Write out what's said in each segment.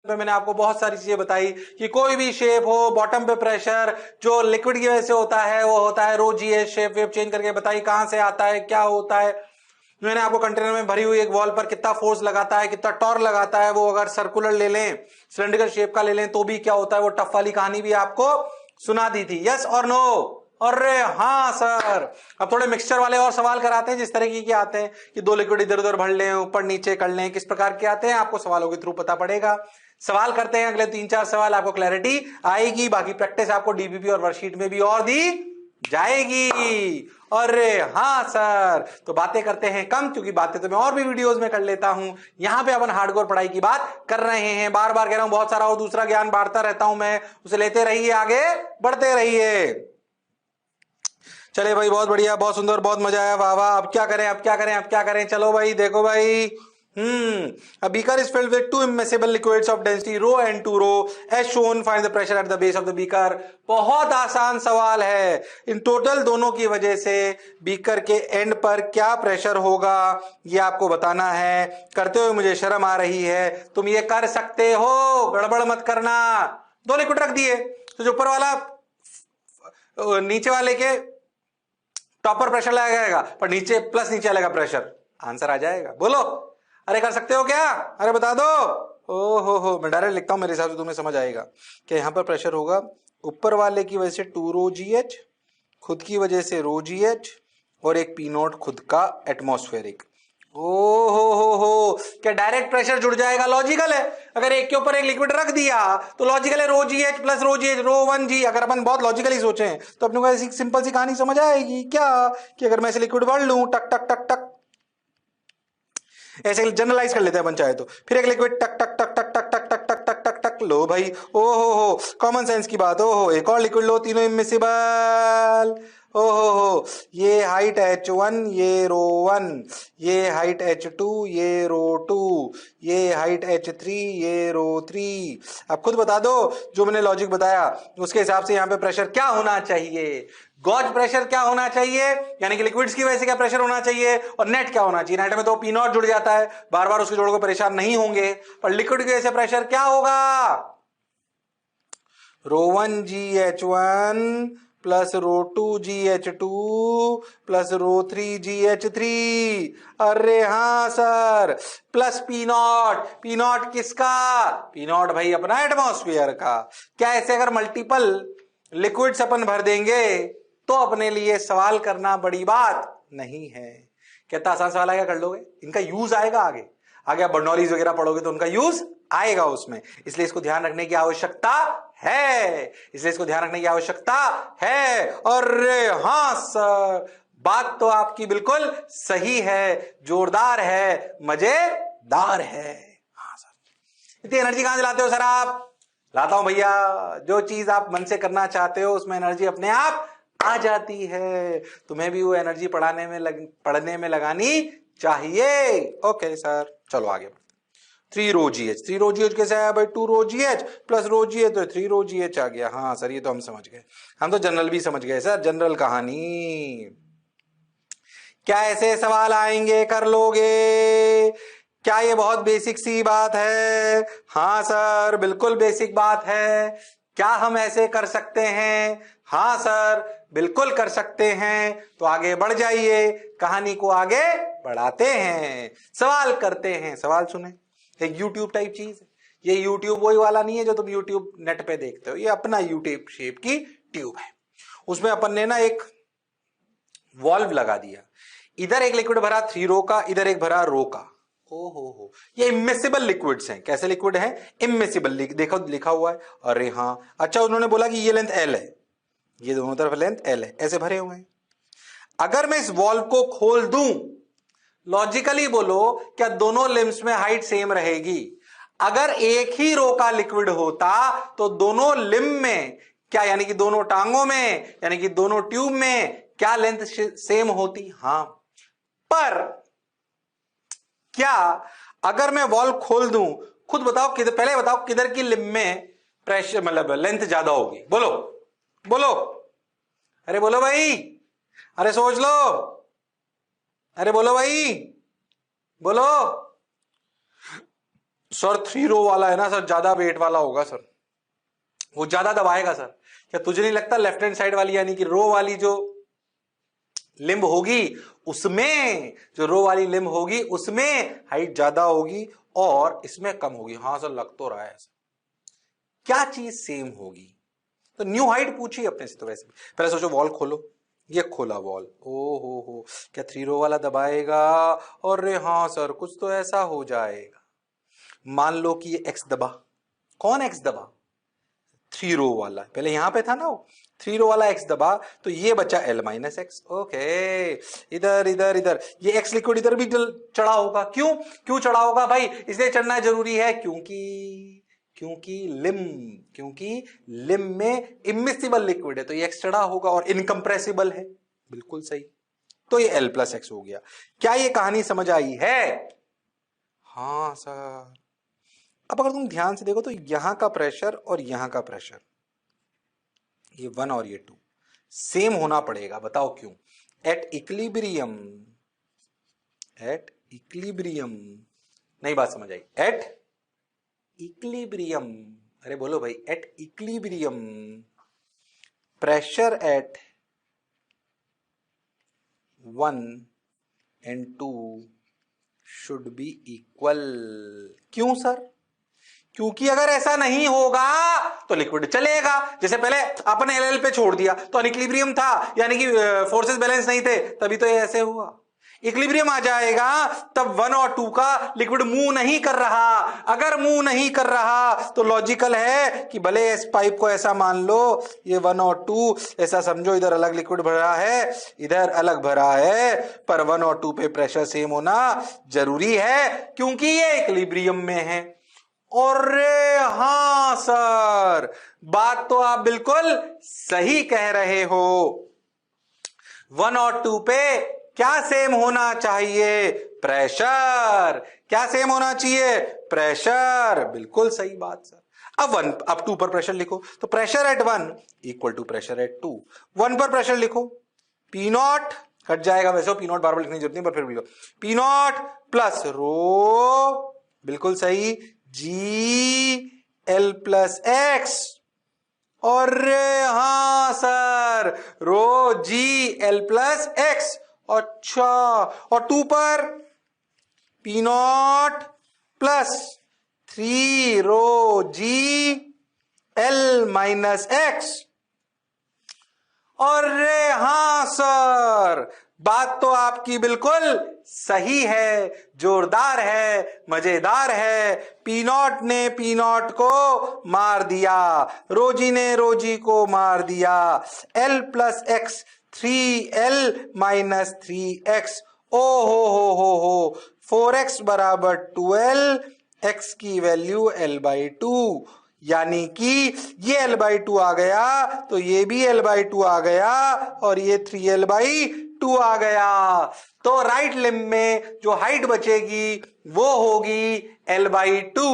पे मैंने आपको बहुत सारी चीजें बताई कि कोई भी शेप हो, बॉटम पे प्रेशर जो लिक्विड की वजह से होता है वो होता है rho g H. Shape वेप change करके बताई कहां से आता है, क्या होता है। मैंने आपको कंटेनर में भरी हुई एक वॉल पर कितना फोर्स लगाता है, कितना टॉर्क लगाता है, वो अगर सर्कुलर ले लें, सिलेंड्रिकल शेप का ले लें तो भी क्या होता है, वो टफ वाली कहानी भी आपको सुना दी थी। यस और नो? अरे हाँ सर। अब थोड़े मिक्सचर वाले और सवाल कराते हैं जिस तरीके के आते हैं कि दो लिक्विड इधर उधर भर लें, ऊपर नीचे कर लें, किस प्रकार के आते हैं आपको सवालों के थ्रू पता पड़ेगा। सवाल करते हैं अगले 3-4 सवाल, आपको क्लैरिटी आएगी। बाकी प्रैक्टिस आपको डीबीपी और वर्कशीट में भी और दी जाएगी। अरे हाँ सर। तो बातें करते हैं कम, क्योंकि बातें तो मैं और भी वीडियोस में कर लेता हूं। यहां पे अपन हार्डकोर पढ़ाई की बात कर रहे हैं। बार बार कह रहा हूं, बहुत सारा और दूसरा ज्ञान बांटता रहता हूं मैं, उसे लेते रहिए, आगे बढ़ते रहिए। चले भाई, बहुत बढ़िया, बहुत सुंदर, बहुत मजा आया, वाह वाह। अब क्या करें, अब क्या करें, अब क्या करें? चलो भाई देखो भाई, a beaker is filled with two immiscible liquids of density rho and 2 rho as shown. Find the pressure at the base of the beaker. बहुत आसान सवाल है। इन टोटल दोनों की वजह से बीकर के एंड पर क्या प्रेशर होगा ये आपको बताना है। करते हुए मुझे शर्म आ रही है। तुम ये कर सकते हो, गड़बड़ मत करना। दो लिक्विड रख दिए तो जो ऊपर वाला नीचे वाले के टॉप पर प्रेशर लगाया जाएगा, पर नीचे प्लस नीचे लगेगा प्रेशर, आंसर आ जाएगा। बोलो, अरे कर सकते हो क्या? अरे बता दो। ओ हो, मैं डायरेक्ट लिखता हूं, मेरे हिसाब से तुम्हें समझ आएगा कि यहां पर प्रेशर होगा ऊपर वाले की वजह से 2 रो जी एच, खुद की वजह से रो जी एच, और एक पी नॉट खुद का एटमॉस्फेरिक। ओ हो, क्या डायरेक्ट प्रेशर जुड़ जाएगा? लॉजिकल है। अगर एक के ऊपर एक लिक्विड रख दिया तो लॉजिकल है rho g h plus rho g h rho 1 g. अगर अपन बहुत लॉजिकली सोचें तो अपने को ऐसी सिंपल सी कहानी समझ आएगी क्या, कि अगर मैं ऐसे लिक्विड भर लूं टक टक टक टक, ऐसे जनरलाइज कर लेते हैं अपन चाहे तो, फिर एक लिक्विड टक टक टक टक टक टक टक टक टक टक टक, लो भाई, ओ हो, कॉमन सेंस की बात। ओ हो, एक और लिक्विड लो, तीनों इमिसिबल। ओ हो, ये हाइट H1, ये रो 1, ये हाइट H2, ये रो 2, ये हाइट H3, ये रो 3। अब खुद बता दो, जो मैंने लॉजिक बताया उसके हिसाब से यहां पे प्रेशर क्या होना चाहिए। गॉज प्रेशर क्या होना चाहिए, यानी कि लिक्विड्स की वजह से क्या प्रेशर होना चाहिए, और नेट क्या होना चाहिए। नेट में तो पी नॉट जुड़ जाता है, बार बार उसके जोड़ को परेशान नहीं होंगे, पर लिक्विड की वजह से प्रेशर क्या होगा, रो 1 जी एच 1 प्लस रो 2 जी एच 2 प्लस रो 3 जी एच 3। अरे हाँ sir, plus p naught. P not किसका? पी नॉट भाई अपना एटमॉस्फेयर का। क्या ऐसे अगर मल्टीपल लिक्विड्स अपन भर देंगे तो अपने लिए सवाल करना बड़ी बात नहीं है। कितना आसान सवाल आएगा, कर लोगे। इनका यूज आएगा आगे, आगे आप बर्नौलीज वगैरह पढ़ोगे तो उनका यूज आएगा उसमें, इसलिए इसको ध्यान रखने की आवश्यकता है, इसलिए इसको ध्यान रखने की आवश्यकता है। अरे हाँ सर, बात तो आपकी बिल्कुल सही है, जोरदार है, मजेदार है। हाँ सर, इतनी एनर्जी कहां से लाते हो सर आप? लाता हूं भैया, जो चीज आप मन से करना चाहते हो उसमें एनर्जी अपने आप आ जाती है। तुम्हें भी वो एनर्जी पढ़ने में लगानी चाहिए। ओके सर, चलो आगे बढ़ते। 3 rho g H, 3 rho g H कैसे आया भाई? 2 rho g h plus rho g h, तो 3 रो जी एच आ गया। हाँ सर, ये तो हम समझ गए, हम तो जनरल भी समझ गए सर, जनरल कहानी। क्या ऐसे सवाल आएंगे, कर लोगे क्या? ये बहुत बेसिक सी बात है। हाँ सर, बिल्कुल बेसिक बात है। क्या हम ऐसे कर सकते हैं? हाँ सर, बिल्कुल कर सकते हैं। तो आगे बढ़ जाइए, कहानी को आगे बढ़ाते हैं, सवाल करते हैं। सवाल सुने, एक यूट्यूब टाइप चीज है ये। यूट्यूब वही वाला नहीं है जो तुम यूट्यूब नेट पे देखते हो, ये अपना यूट्यूब शेप की ट्यूब है। उसमें अपन ने ना एक वॉल्व लगा दिया, इधर एक लिक्विड भरा 3 रो का, इधर एक भरा रो का। ओ हो, ये इमिसिबल लिक्विड्स हैं। कैसे लिक्विड हैं? इमिसिबल। देखो लिखा हुआ है। अरे हाँ, अच्छा उन्होंने बोला कि ये लेंथ L है, ये दोनों तरफ लेंथ L है, ऐसे भरे हुए हैं। अगर मैं इस वॉल्व को खोल दूं, लॉजिकली बोलो, क्या दोनों लिम्स में हाइट सेम रहेगी? अगर एक ही रो का लिक्विड होता तो दोनों लिम्ब में क्या, यानी कि दोनों टांगों में, यानी कि दोनों ट्यूब में क्या लेंथ सेम होती? हां, पर क्या अगर मैं वॉल्व खोल दूं, खुद बताओ किधर, पहले बताओ किधर की लिम्ब में प्रेशर मतलब लेंथ ज्यादा होगी? बोलो बोलो, अरे बोलो भाई, अरे सोच लो, अरे बोलो भाई, बोलो। सर 3 रो वाला है ना सर, ज्यादा वेट वाला होगा सर, वो ज्यादा दबाएगा सर। क्या तुझे नहीं लगता लेफ्ट हैंड साइड वाली यानी कि रो वाली जो लिंब होगी उसमें, जो रो वाली लिंब होगी उसमें हाइट ज्यादा होगी और इसमें कम होगी? हाँ सर लग तो रहा है सर। क्या चीज सेम होगी? तो न्यू हाइट पूछी अपने से। तो वैसे पहले सोचो, वॉल खोलो, ये खोला वॉल, ओ हो, क्या 3 रो वाला दबाएगा? और हाँ सर कुछ तो ऐसा हो जाएगा। मान लो कि ये एक्स दबा, कौन एक्स दबा? 3 रो वाला, पहले यहां पे था ना वो, 3 रो वाला एक्स दबा, तो ये बचा L माइनस एक्स। ओके, इधर इधर इधर ये एक्स लिक्विड इधर भी चढ़ा होगा। क्यों क्यों चढ़ा होगा भाई? इसलिए चढ़ना जरूरी है क्योंकि लिम में इमिसिबल लिक्विड है, तो ये एक्स चढ़ा होगा, और इनकंप्रेसिबल है। बिल्कुल सही, तो ये L प्लस एक्स हो गया। क्या ये कहानी समझ आई है? हाँ सर। अब अगर तुम ध्यान से देखो तो यहां का प्रेशर और यहां का प्रेशर, ये 1 और ये 2 सेम होना पड़ेगा। बताओ क्यों? एट इक्विलिब्रियम नहीं, बात समझ आई? एट इक्विलिब्रियम, अरे बोलो भाई, at equilibrium pressure at 1 and 2 should be equal. क्यों सर? क्योंकि अगर ऐसा नहीं होगा तो लिक्विड चलेगा। जैसे पहले अपन एल पे छोड़ दिया तो अनइक्विलिब्रियम था, यानी कि फोर्सेस बैलेंस नहीं थे, तभी तो ये ऐसे हुआ। इक्विलिब्रियम आ जाएगा तब 1 और 2 का लिक्विड मूव नहीं कर रहा। अगर मूव नहीं कर रहा तो लॉजिकल है कि भले इस पाइप को ऐसा मान लो, ये 1 और 2 ऐसा समझो, इधर अलग लिक्विड भरा है, इधर अलग भरा है, पर 1 और 2 पे प्रेशर सेम होना जरूरी है क्योंकि ये इक्विलिब्रियम में है। और हाँ सर, बात तो आप बिल्कुल सही कह रहे हो। 1 और 2 पे क्या सेम होना चाहिए? प्रेशर। क्या सेम होना चाहिए? प्रेशर। बिल्कुल सही बात सर। अब 2 पर प्रेशर लिखो, तो pressure at 1 equal to pressure at 2। 1 पर प्रेशर लिखो, पी नॉट कट जाएगा, वैसे पी नॉट बार बार लिखने की जरूरत नहीं, पर फिर भी लिखो, पी नॉट प्लस रो, बिल्कुल सही, जी एल प्लस एक्स। और हाँ sir, rho g L plus x. अच्छा, और 2 पर P naught plus 3 rho g L minus x. और हाँ सर, बात तो आपकी बिल्कुल सही है, जोरदार है, मजेदार है। पी नॉट ने पी नॉट को मार दिया, रोजी ने रोजी को मार दिया। L plus x 3L minus 3x। ओ हो 4x बराबर 2L, x की वैल्यू L/2, यानी कि ये L/2 आ गया तो ये भी L/2 आ गया और ये 3L/2 आ गया। तो राइट लिम्ब में जो हाइट बचेगी वो होगी L/2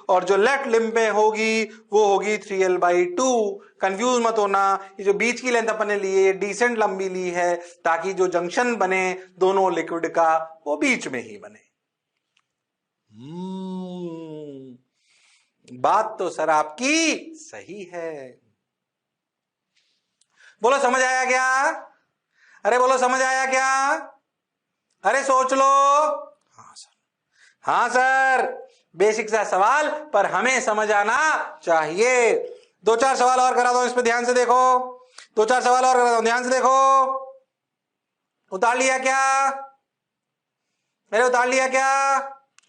और जो लेफ्ट लिम्ब में होगी वो होगी 3L/2। कंफ्यूज मत होना, ये जो बीच की लेंथ अपन ने ली है ये डिसेंट लंबी ली है ताकि जो जंक्शन बने दोनों लिक्विड का वो बीच में ही बने। बात तो सर आपकी सही है। बोलो समझ आया क्या? अरे बोलो समझ आया क्या? अरे सोच लो। हाँ सर, हाँ सर, बेसिक सा सवाल पर हमें समझ आना चाहिए। 2-4 सवाल और करा दो, इस पे ध्यान से देखो। 2-4 सवाल और करा दो, ध्यान से देखो। उतार लिया क्या? मेरे उतार लिया क्या?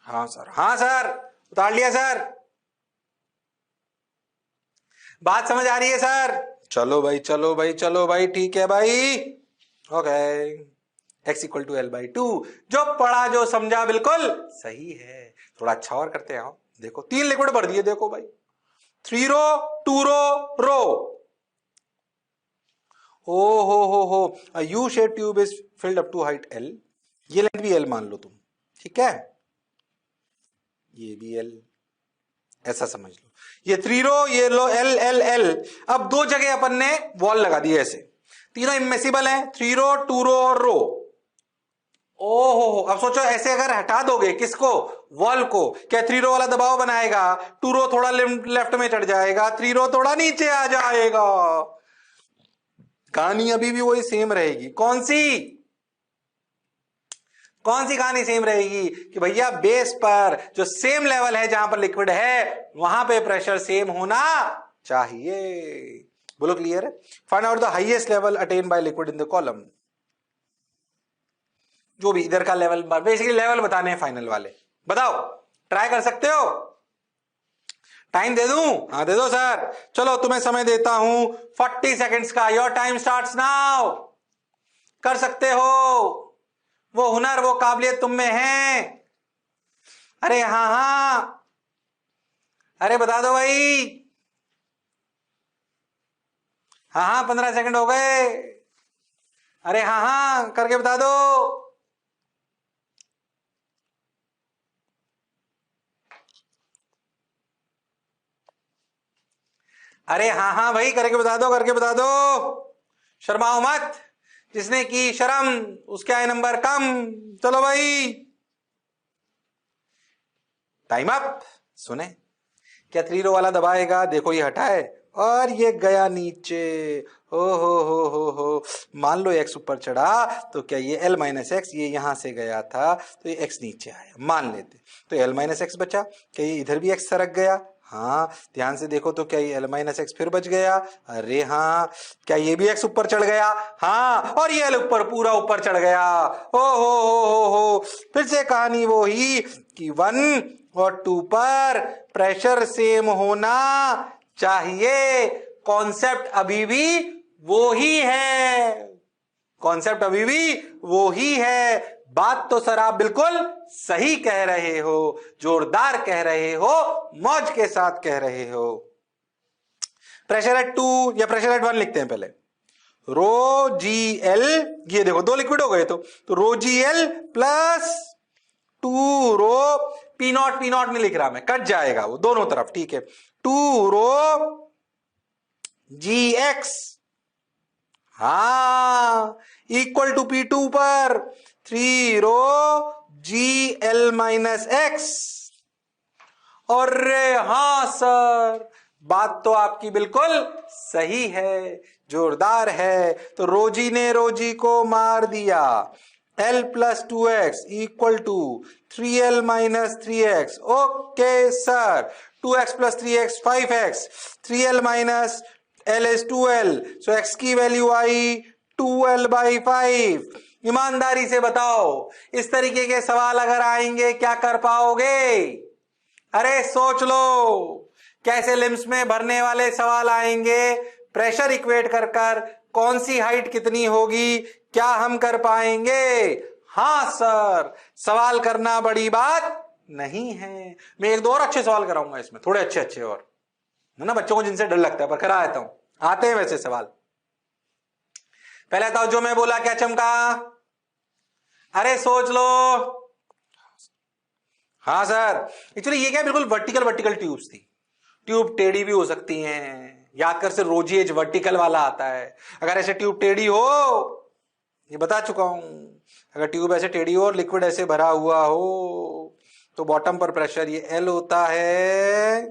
हाँ सर, हाँ सर, उतार लिया सर। बात समझ आ रही है सर? चलो भाई, चलो भाई, चलो भाई, ठीक है भाई। Okay, x equal to L/2, जो पढ़ा जो समझा बिल्कुल सही है। थोड़ा अच्छा और करते हैं। देखो 3 लिक्विड भर दिए, देखो भाई, 3 रो 2 रो। ओ हो U shape tube is filled up to height L, ये लेंथ भी L मान लो तुम, ठीक है, ये भी L, ऐसा समझ लो। ये 3 रो, ये लो L L L। अब 2 जगह अपन ने वॉल लगा दी ऐसे, तीनों इमिसिबल हैं, 3 रो 2 रो और रो। ओहो, अब सोचो ऐसे अगर हटा दोगे किसको, वॉल को। क्या 3 रो वाला दबाव बनाएगा, 2 रो थोड़ा लेफ्ट में चढ़ जाएगा, 3 रो थोड़ा नीचे आ जाएगा। कहानी अभी भी वही सेम रहेगी। कौन सी कहानी सेम रहेगी कि भैया बेस पर जो सेम लेवल है जहां पर लिक्विड है वहां पे प्रेशर सेम होना चाहिए। बोलो क्लियर है? Find out the highest level attain by liquid in the column. जो भी इधर का लेवल, बेसिकली लेवल बताने हैं फाइनल वाले। बताओ, ट्राई कर सकते हो? टाइम दे दूं? हाँ दे दो सर। चलो तुम्हें समय देता हूं 40 सेकेंड्स का। Your time starts now. कर सकते हो, वो हुनर वो काबिलियत तुम में है। अरे हाँ हाँ, अरे बता दो भाई। हाँ हाँ 15 सेकंड हो गए। अरे हाँ हाँ करके बता दो। अरे हाँ हाँ भाई करके बता दो, करके बता दो। शर्माओ मत, जिसने की शर्म उसके आए नंबर कम। चलो भाई, टाइम अप। सुने, क्या 3 रो वाला दबाएगा? देखो ये हटा है और ये गया नीचे। ओ हो, मान लो x ऊपर चढ़ा तो क्या ये l माइनस एक्स, ये यहां से गया था तो ये x नीचे आया, मान लेते तो l माइनस एक्स बचा। क्या ये इधर भी x सरक गया? हाँ ध्यान से देखो तो क्या ये l माइनस एक्स फिर बच गया? अरे हाँ। क्या ये भी x ऊपर चढ़ गया? हाँ, और ये l ऊपर पूरा ऊपर चढ़ गया। ओ हो, फिर से कहानी वो ही कि 1 और 2 पर प्रेशर सेम होना चाहिए। कॉन्सेप्ट अभी भी वो ही है, कॉन्सेप्ट अभी भी वो ही है। बात तो सर आप बिल्कुल सही कह रहे हो, जोरदार कह रहे हो, मौज के साथ कह रहे हो। प्रेशर एट 2 या प्रेशर एट 1 लिखते हैं पहले। रो जी एल, ये देखो 2 लिक्विड हो गए तो rho g L plus 2 rho p naught नहीं लिख रहा मैं, कट जाएगा वो दोनों तरफ, ठीक है। 2 रो जी एक्स, हाँ, इक्वल टू P2 पर 3 rho g L minus x. और हाँ सर, बात तो आपकी बिल्कुल सही है, जोरदार है। तो रोजी ने रोजी को मार दिया। L plus 2x equal to 3L minus 3x। Okay sir, 2x plus 3x 5x, 3L minus L is 2L, so x की वैल्यू आई 2L बाई 5। ईमानदारी से बताओ, इस तरीके के सवाल अगर आएंगे क्या कर पाओगे? अरे सोच लो, कैसे लिम्स में भरने वाले सवाल आएंगे, प्रेशर इक्वेट कर कर कौन सी हाइट कितनी होगी, क्या हम कर पाएंगे? हाँ सर, सवाल करना बड़ी बात नहीं है। मैं एक दो और अच्छे सवाल कराऊंगा इसमें, थोड़े अच्छे अच्छे और, है ना, बच्चों को जिनसे डर लगता है पर करा देता हूं। आते हैं वैसे सवाल। पहले बताओ, जो मैं बोला क्या चमका? अरे सोच लो। हाँ सर, एक्चुअली ये क्या बिल्कुल वर्टिकल वर्टिकल ट्यूब्स थी। ट्यूब टेढ़ी भी हो सकती हैं, याद कर से रोजी एज वर्टिकल वाला आता है। अगर ऐसे ट्यूब टेढ़ी हो, ये बता चुका हूं, अगर ट्यूब ऐसे टेढ़ी हो और लिक्विड ऐसे भरा हुआ हो तो बॉटम पर प्रेशर ये एल होता है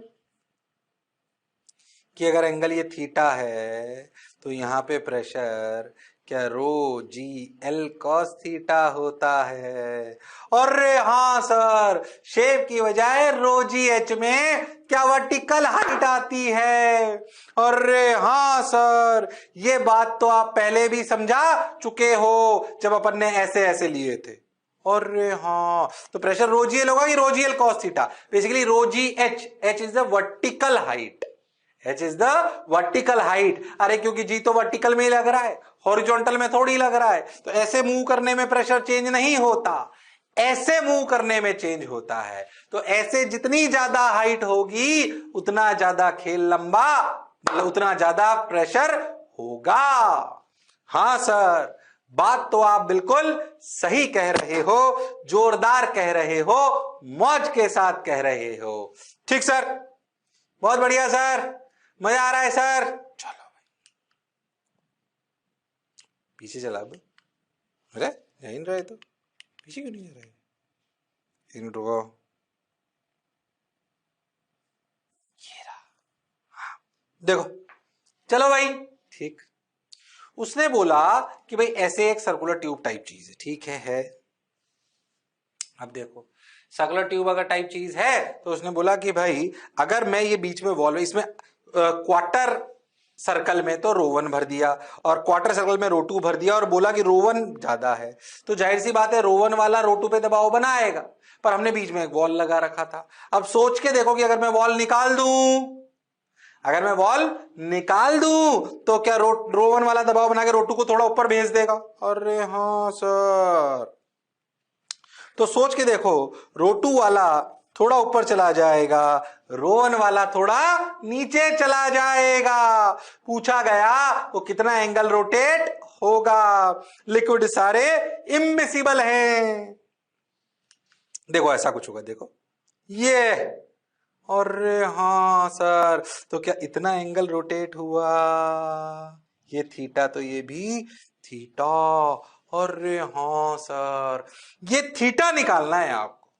कि अगर एंगल ये थीटा है तो यहां पे प्रेशर क्या रो जी एल कॉस थीटा होता है। और हाँ सर, शेप की बजाय रो जी एच में क्या वर्टिकल हाइट आती है। और हाँ सर, ये बात तो आप पहले भी समझा चुके हो जब अपन ने ऐसे ऐसे लिए थे। और हाँ, तो प्रेशर रो जी एल होगा कि rho g l cos theta? Basically rho g h, h is the vertical height, H is the vertical height. अरे क्योंकि G तो वर्टिकल में ही लग रहा है, हॉरिजॉन्टल में थोड़ी लग रहा है, तो ऐसे मूव करने में प्रेशर चेंज नहीं होता, ऐसे मूव करने में चेंज होता है। तो ऐसे जितनी ज्यादा हाइट होगी उतना ज्यादा खेल लंबा, मतलब उतना ज्यादा प्रेशर होगा। हाँ सर, बात तो आप बिल्कुल सही कह रहे हो, जोरदार कह रहे हो, मौज के साथ कह रहे हो। ठीक सर, बहुत बढ़िया सर, मजा आ रहा है सर। चलो भाई, पीछे चला अब। अरे यहीं रहे तो पीछे क्यों नहीं जा रहे? एक मिनट रुको। देखो, चलो भाई ठीक। उसने बोला कि भाई ऐसे एक सर्कुलर ट्यूब टाइप चीज है, ठीक है। अब देखो, सर्कुलर ट्यूब अगर टाइप चीज है तो उसने बोला कि भाई अगर मैं ये बीच में वॉल्व, इसमें क्वार्टर सर्कल में तो रो1 भर दिया और क्वार्टर सर्कल में रो2 भर दिया और बोला कि रो1 ज्यादा है, तो जाहिर सी बात है रो1 वाला रो2 पे दबाव बनाएगा, पर हमने बीच में एक वॉल लगा रखा था। अब सोच के देखो कि अगर मैं वॉल निकाल दूं, अगर मैं वॉल निकाल दूं तो क्या रो1 वाला दबाव बना के रो2 को थोड़ा ऊपर भेज देगा? अरे हाँ सर। तो सोच के देखो, रो2 वाला थोड़ा ऊपर चला जाएगा, रो1 वाला थोड़ा नीचे चला जाएगा। पूछा गया वो कितना एंगल रोटेट होगा। लिक्विड सारे इम्मिसिबल हैं। देखो ऐसा कुछ होगा, देखो ये, अरे हाँ सर, तो क्या इतना एंगल रोटेट हुआ? ये थीटा तो ये भी थीटा। अरे हाँ सर, ये थीटा निकालना है आपको,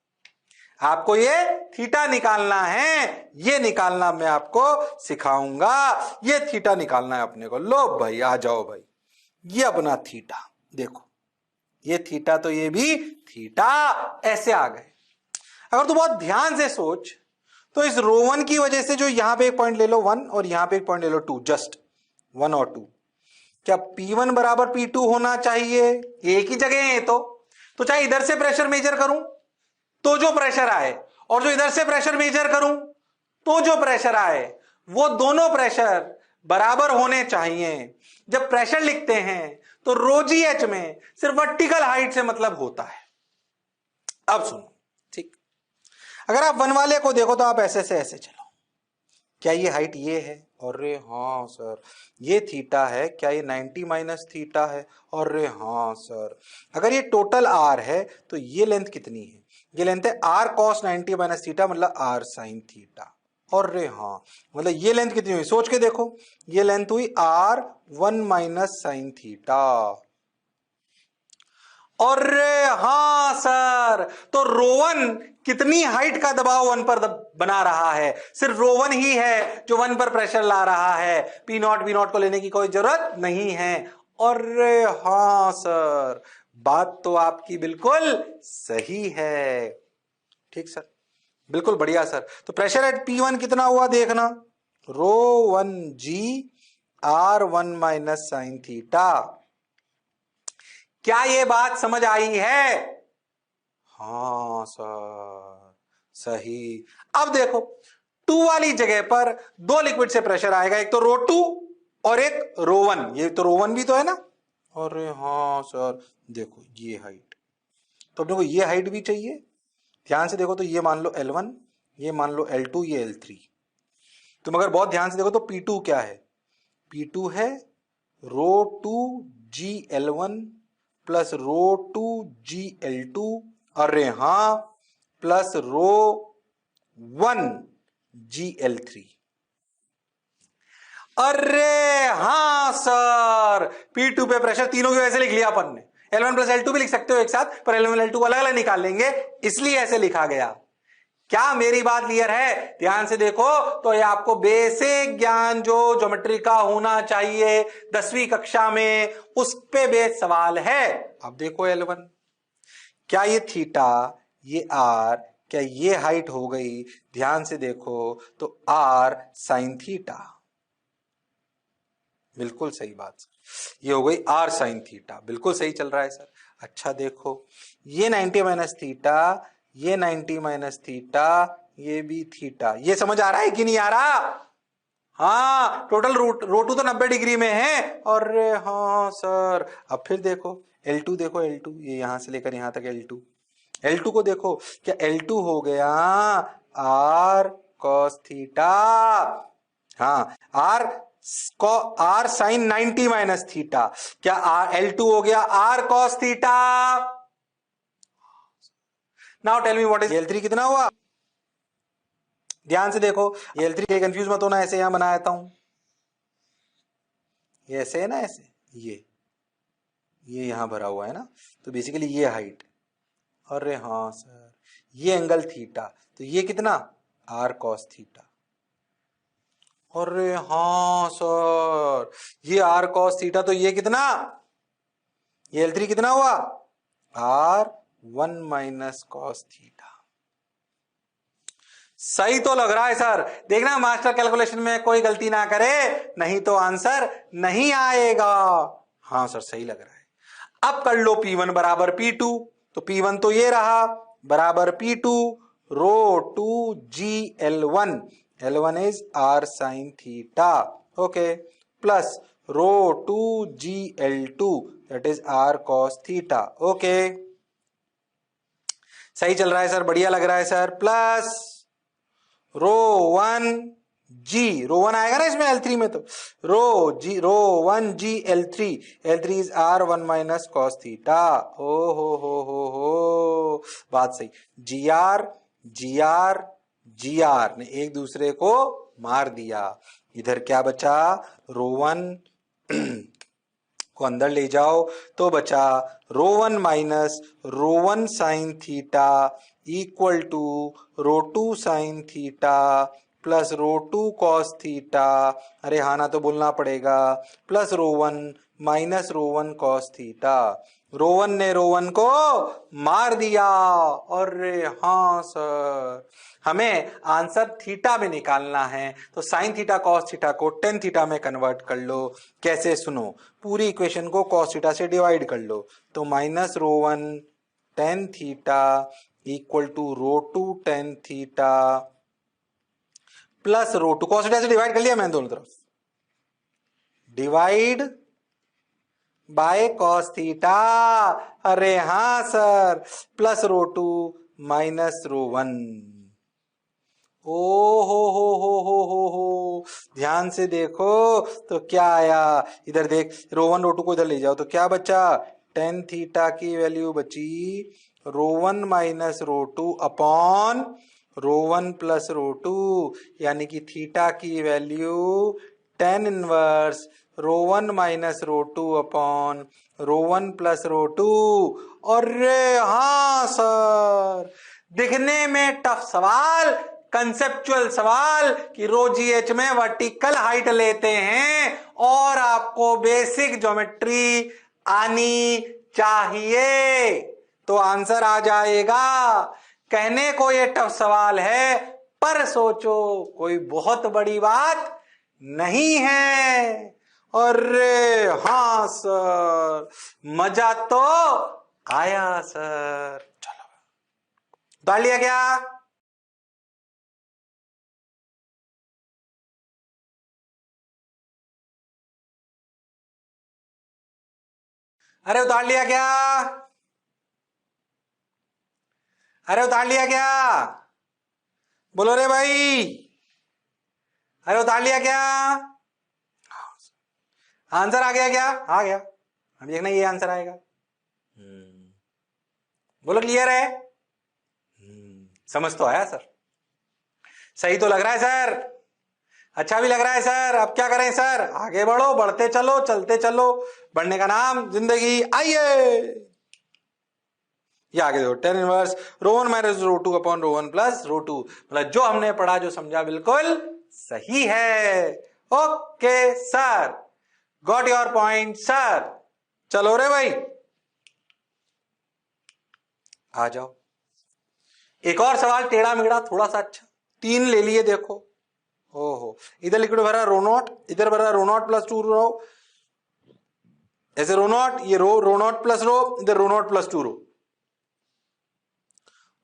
आपको ये थीटा निकालना है। ये निकालना मैं आपको सिखाऊंगा, ये थीटा निकालना है अपने को। लो भाई आ जाओ भाई, ये अपना थीटा देखो, ये थीटा तो ये भी थीटा, ऐसे आ गए। अगर तू बहुत ध्यान से सोच तो इस रो1 की वजह से जो यहां पे एक पॉइंट ले लो 1 और यहां पे एक पॉइंट ले लो 2, जस्ट 1 और 2, क्या P1 बराबर P2 होना चाहिए? एक ही जगह है तो चाहे इधर से प्रेशर मेजर करूं तो जो प्रेशर आए और जो इधर से प्रेशर मेजर करूं तो जो प्रेशर आए, वो दोनों प्रेशर बराबर होने चाहिए। जब प्रेशर लिखते हैं तो ρgh में सिर्फ वर्टिकल हाइट से मतलब होता है। अब सुनो, ठीक, अगर आप वन वाले को देखो तो आप ऐसे से ऐसे चलो, क्या ये हाइट ये है? अरे हाँ सर, ये थीटा है, क्या ये 90 माइनस थीटा है? अरे हाँ सर, अगर ये टोटल आर है तो ये लेंथ कितनी है? ये लेंथ है आर कॉस 90 माइनस थीटा, मतलब आर साइन थीटा। अरे हाँ, मतलब ये लेंथ कितनी हुई? सोच के देखो, ये लेंथ हुई आर 1 माइनस साइन थीटा। अरे हाँ सर, तो रो1 कितनी हाइट का दबाव 1 पर बना रहा है? सिर्फ रो1 ही है जो 1 पर प्रेशर ला रहा है, पी नॉट वी नॉट को लेने की कोई जरूरत नहीं है। अरे हाँ सर, बात तो आपकी बिल्कुल सही है। ठीक सर, बिल्कुल बढ़िया सर। तो प्रेशर एट P1 कितना हुआ देखना, रो1g R1 माइनस साइन थीटा। क्या ये बात समझ आई है? हाँ सर, सही। अब देखो, 2 वाली जगह पर दो लिक्विड से प्रेशर आएगा, एक तो रो2 और एक रो1। ये तो रो1 भी तो है ना। अरे हाँ सर, देखो ये हाइट, तो अपने को ये हाइट भी चाहिए। ध्यान से देखो तो ये मान लो L1, ये मान लो L2, ये L3। तुम अगर बहुत ध्यान से देखो तो P2 क्या है? P2 है रो2GL1 प्लस रो2GL2, अरे हाँ, प्लस रो1GL3। अरे हाँ सर, P2 पे प्रेशर तीनों की वजह से लिख लिया अपन ने। L1 प्लस L2 भी लिख सकते हो एक साथ, पर L1 L2 को अलग अलग निकाल लेंगे, इसलिए ऐसे लिखा गया। क्या मेरी बात क्लियर है? ध्यान से देखो तो ये आपको बेसिक ज्ञान जो ज्योमेट्री का होना चाहिए 10वीं कक्षा में, उस पे बेस सवाल है। अब देखो L1, क्या ये थीटा, ये आर, क्या ये हाइट हो गई? ध्यान से देखो तो आर साइन थीटा, बिल्कुल सही बात सर, ये हो गई आर साइन थीटा, बिल्कुल सही चल रहा है सर। अच्छा देखो, ये 90 माइनस थीटा, ये 90 माइनस थीटा, ये भी थीटा। ये समझ आ रहा है कि नहीं आ रहा? हाँ, टोटल रो2 तो 90 डिग्री में है। अरे हाँ सर, अब फिर देखो L2, देखो L2, ये यहां से लेकर यहां तक L2, L2 को देखो, क्या L2 हो गया आर कॉस थीटा? हाँ, आर साइन 90 माइनस थीटा, क्या L2 हो गया R cos theta? Now tell me what is L3 कितना हुआ? ध्यान से देखो, L3 कंफ्यूज मत होना, ऐसे यहां बना देता हूं, ये ऐसे है ना, ऐसे ये यहां भरा हुआ है ना, तो बेसिकली ये हाइट। अरे हाँ सर, ये एंगल थीटा, तो ये कितना? R cos theta. अरे हाँ सर, ये आर कॉस थीटा, तो ये कितना, ये L3 कितना हुआ, R1 माइनस कॉस थीटा। सही तो लग रहा है सर, देखना मास्टर कैलकुलेशन में कोई गलती ना करे, नहीं तो आंसर नहीं आएगा। हाँ सर सही लग रहा है। अब कर लो P1 बराबर P2, तो P1 तो ये रहा बराबर P2 rho two g L1, L1 is R sine theta, okay, plus rho two g L2 that is R cos theta, okay. सही चल रहा है सर, बढ़िया लग रहा है sir, plus rho one g, rho one आएगा ना इसमें L3 में, तो rho one g L3, L3 is R1 minus cos theta, ओ हो, बात सही। जी आर ने एक दूसरे को मार दिया, इधर क्या बचा, रो वन को अंदर ले जाओ तो बचा rho one minus rho one sine theta equal to rho two sine theta plus rho two cos theta, अरे हाँ ना तो बोलना पड़ेगा, plus rho one minus rho one cos theta. Rho one ने रो वन को मार दिया, अरे हाँ सर, हमें आंसर थीटा में निकालना है, तो साइन थीटा कॉस थीटा को टेन थीटा में कन्वर्ट कर लो। कैसे, सुनो, पूरी इक्वेशन को कॉस थीटा से डिवाइड कर लो, तो minus rho one tan theta equal to rho two tan theta plus rho two, cos theta से डिवाइड कर लिया मैंने दोनों तरफ, डिवाइड बाय कॉस थीटा, अरे हाँ sir, plus rho two minus rho one, ओ हो, ध्यान से देखो तो क्या आया, इधर देख, रो वन रो टू को इधर ले जाओ तो क्या बचा, टेन थीटा की वैल्यू बची rho one minus rho two upon rho one plus rho two, यानी कि थीटा की value tan inverse rho one minus rho two upon rho one plus rho two. अरे हाँ सर, दिखने में टफ सवाल, कंसेप्चुअल सवाल कि रो जी एच में वर्टिकल हाइट लेते हैं और आपको बेसिक ज्योमेट्री आनी चाहिए तो आंसर आ जाएगा। कहने को ये टफ सवाल है, पर सोचो कोई बहुत बड़ी बात नहीं है। अरे हाँ सर, मजा तो आया सर। चलो, उतार लिया क्या, अरे उतार लिया क्या, अरे उतार लिया क्या, बोलो रे भाई, अरे उतार लिया क्या, आंसर आ गया क्या, आ गया, अब देखना ये आंसर आएगा, बोलो क्लियर है, समझ तो आया सर, सही तो लग रहा है सर, अच्छा भी लग रहा है सर। अब क्या करें सर, आगे बढ़ो, बढ़ते चलो, चलते चलो, बढ़ने का नाम जिंदगी, आइए ये आगे देखो, tan inverse rho one minus rho two upon rho one plus rho two, मतलब जो हमने पढ़ा जो समझा बिल्कुल सही है। Okay sir, got your point sir. चलो रे भाई, आ जाओ, एक और सवाल टेढ़ा मेढ़ा थोड़ा सा अच्छा, तीन ले लिए देखो, ओहो, इधर लिक्विड भरा रो नॉट, इधर भरा रो नॉट प्लस टू रो, ऐसे रो नॉट, ये रो नॉट प्लस रो, इधर रो नॉट प्लस टू रो,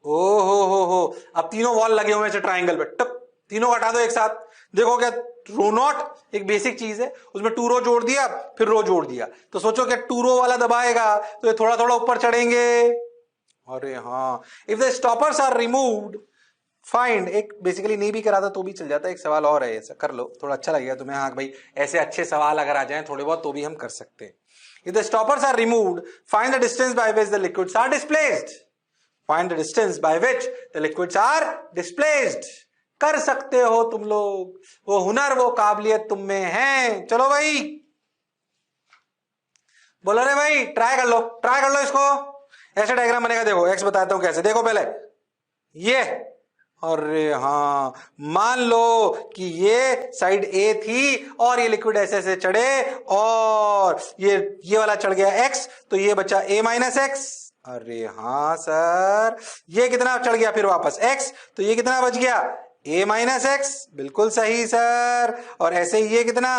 ओ हो, अब तीनों वॉल लगे हुए हैं ट्राइंगल पे, टप, तीनों हटा दो एक साथ, देखो क्या, रो नॉट एक बेसिक चीज है, उसमें टू रो जोड़ दिया फिर रो जोड़ दिया, तो सोचो क्या टू रो वाला दबाएगा तो ये थोड़ा थोड़ा ऊपर चढ़ेंगे। अरे हाँ, if the stoppers are removed find, एक बेसिकली नहीं भी करा था तो भी चल जाता है, एक सवाल और है, ऐसा कर लो, थोड़ा अच्छा लगेगा तुम्हें, हाँ भाई ऐसे अच्छे सवाल अगर आ जाएं थोड़े बहुत तो भी हम कर सकते हैं। If the stoppers are removed find the distance by which the liquids are displaced, find the distance by which the liquids are displaced, कर सकते हो तुम लोग, वो हुनर वो काबिलियत तुम में है। चलो भाई, बोलो रे भाई, ट्राई कर लो इसको, ऐसे डायग्राम बनेगा, देखो एक्स बताता हूं कैसे, देखो पहले ये, अरे हाँ, मान लो कि ये साइड ए थी और ये लिक्विड ऐसे ऐसे चढ़े और ये वाला चढ़ गया एक्स, तो ये बचा ए माइनस एक्स। अरे हाँ सर, ये कितना चढ़ गया फिर वापस एक्स, तो ये कितना बच गया ए माइनस एक्स। बिल्कुल सही सर। और ऐसे ही ये कितना,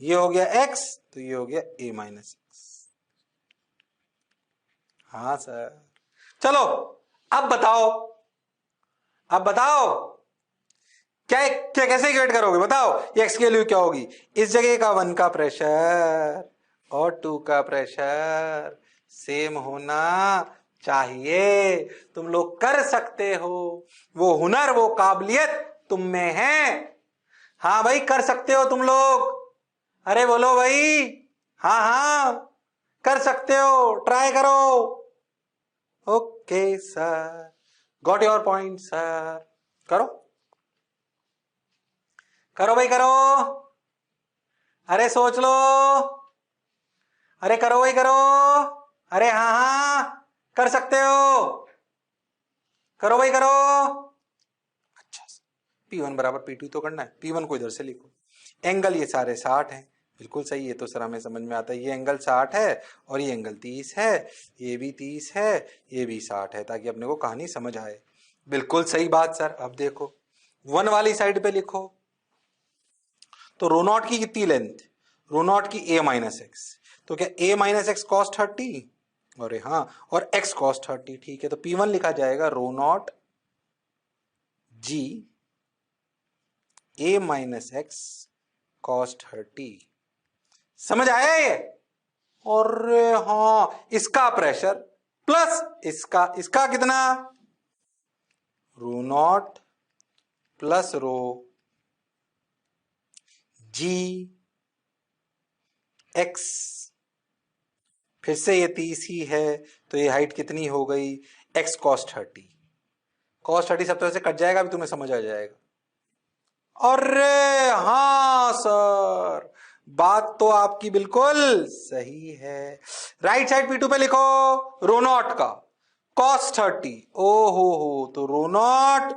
ये हो गया एक्स, तो ये हो गया ए माइनस एक्स। हाँ सर। चलो अब बताओ, अब बताओ क्या क्या कैसे इक्वेट करोगे, बताओ ये एक्स की वैल्यू क्या होगी। इस जगह का 1 का प्रेशर और 2 का प्रेशर सेम होना चाहिए। तुम लोग कर सकते हो, वो हुनर वो काबिलियत तुम में है। हाँ भाई कर सकते हो तुम लोग, अरे बोलो भाई, हाँ हाँ कर सकते हो, ट्राई करो। Okay sir, got your point sir. करो करो भाई करो, अरे सोच लो, अरे करो भाई करो, अरे हाँ हाँ कर सकते हो, करो भाई करो। अच्छा, P1 बराबर P2 तो करना है, P1 को इधर से लिखो। एंगल ये सारे 60 हैं, बिल्कुल सही है, तो सर हमें समझ में आता है ये एंगल 60 है और ये एंगल 30 है, ये भी 30 है, ये भी 60 है, ताकि अपने को कहानी समझ आए। बिल्कुल सही बात सर। अब देखो 1 वाली साइड पे लिखो, तो रो नॉट की कितनी लेंथ, रो नॉट की ए माइनस एक्स, तो क्या ए माइनस एक्स कॉस 30, अरे हाँ, और एक्स कॉस 30, ठीक है, तो P1 लिखा जाएगा rho naught g a minus x cos 30। समझ आया ये? और हाँ, इसका प्रेशर प्लस इसका कितना, rho naught plus rho g x, फिर से ये 30 ही है, तो ये हाइट कितनी हो गई, एक्स कॉस 30। कॉस 30 सब तरह से कट जाएगा, अभी तुम्हें समझ आ जाएगा। अरे हाँ सर, बात तो आपकी बिल्कुल सही है। राइट साइड P2 पे लिखो रो नॉट का कॉस 30, ओ हो, तो rho naught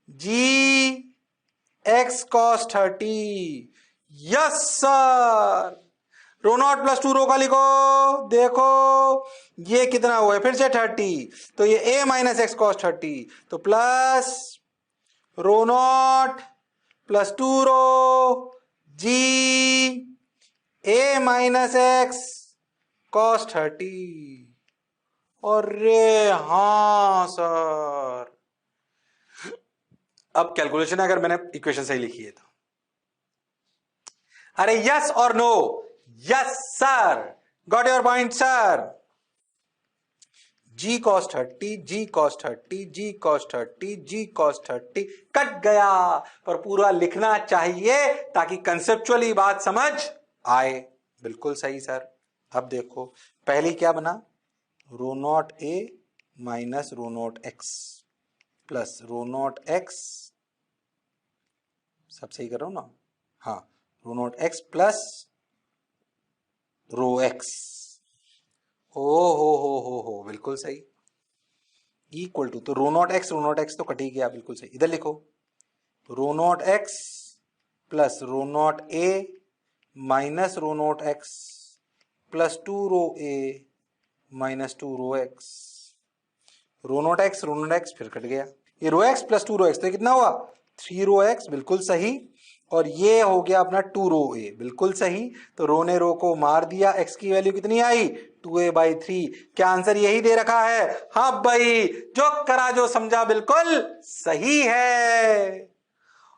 g x cos 30। Yes sir. Rho naught plus 2 rho का लिखो, देखो ये कितना हुआ है फिर से 30, तो ये ए माइनस एक्स कॉस 30, तो plus rho naught plus 2 rho g a minus x cos 30। अरे हाँ सर, अब कैलकुलेशन अगर मैंने इक्वेशन सही लिखी है तो, अरे यस और no, yes sir, got your point sir. G cos 30, g cos 30, g cos 30, g cos 30 कट गया, पर पूरा लिखना चाहिए ताकि कंसेप्चुअली बात समझ आए। बिल्कुल सही सर। अब देखो पहली क्या बना, rho naught a minus rho naught x plus rho naught x, सब सही कर रहा हूं ना, हाँ, rho naught x plus rho x, ओ हो बिल्कुल सही, इक्वल टू, तो रो नॉट एक्स तो कट ही गया, बिल्कुल सही। इधर लिखो rho naught x plus rho naught a minus rho naught x plus 2 rho a minus 2 rho x, rho naught x फिर कट गया, ये रो एक्स प्लस 2 रो एक्स, तो कितना हुआ 3 रो एक्स, बिल्कुल सही, और ये हो गया अपना 2 रो ए, बिल्कुल सही। तो रो ने रो को मार दिया, एक्स की वैल्यू कितनी आई 2a/3। क्या आंसर यही दे रखा है? हाँ भाई, जो करा जो समझा बिल्कुल सही है।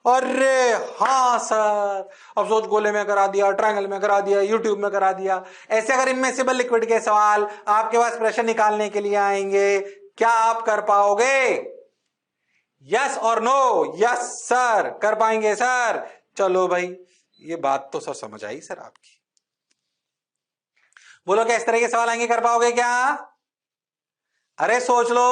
अरे हाँ सर, अब सोच गोले में करा दिया, ट्रायंगल में करा दिया, यूट्यूब में करा दिया। ऐसे अगर इम्मिसिबल लिक्विड के सवाल आपके पास प्रेशर निकालने के लिए आएंगे, क्या आप कर पाओगे? यस और नो? यस सर, कर पाएंगे सर। चलो भाई, ये बात तो सर समझ आई सर आपकी। बोलो क्या इस तरह के सवाल आएंगे, कर पाओगे क्या? अरे सोच लो।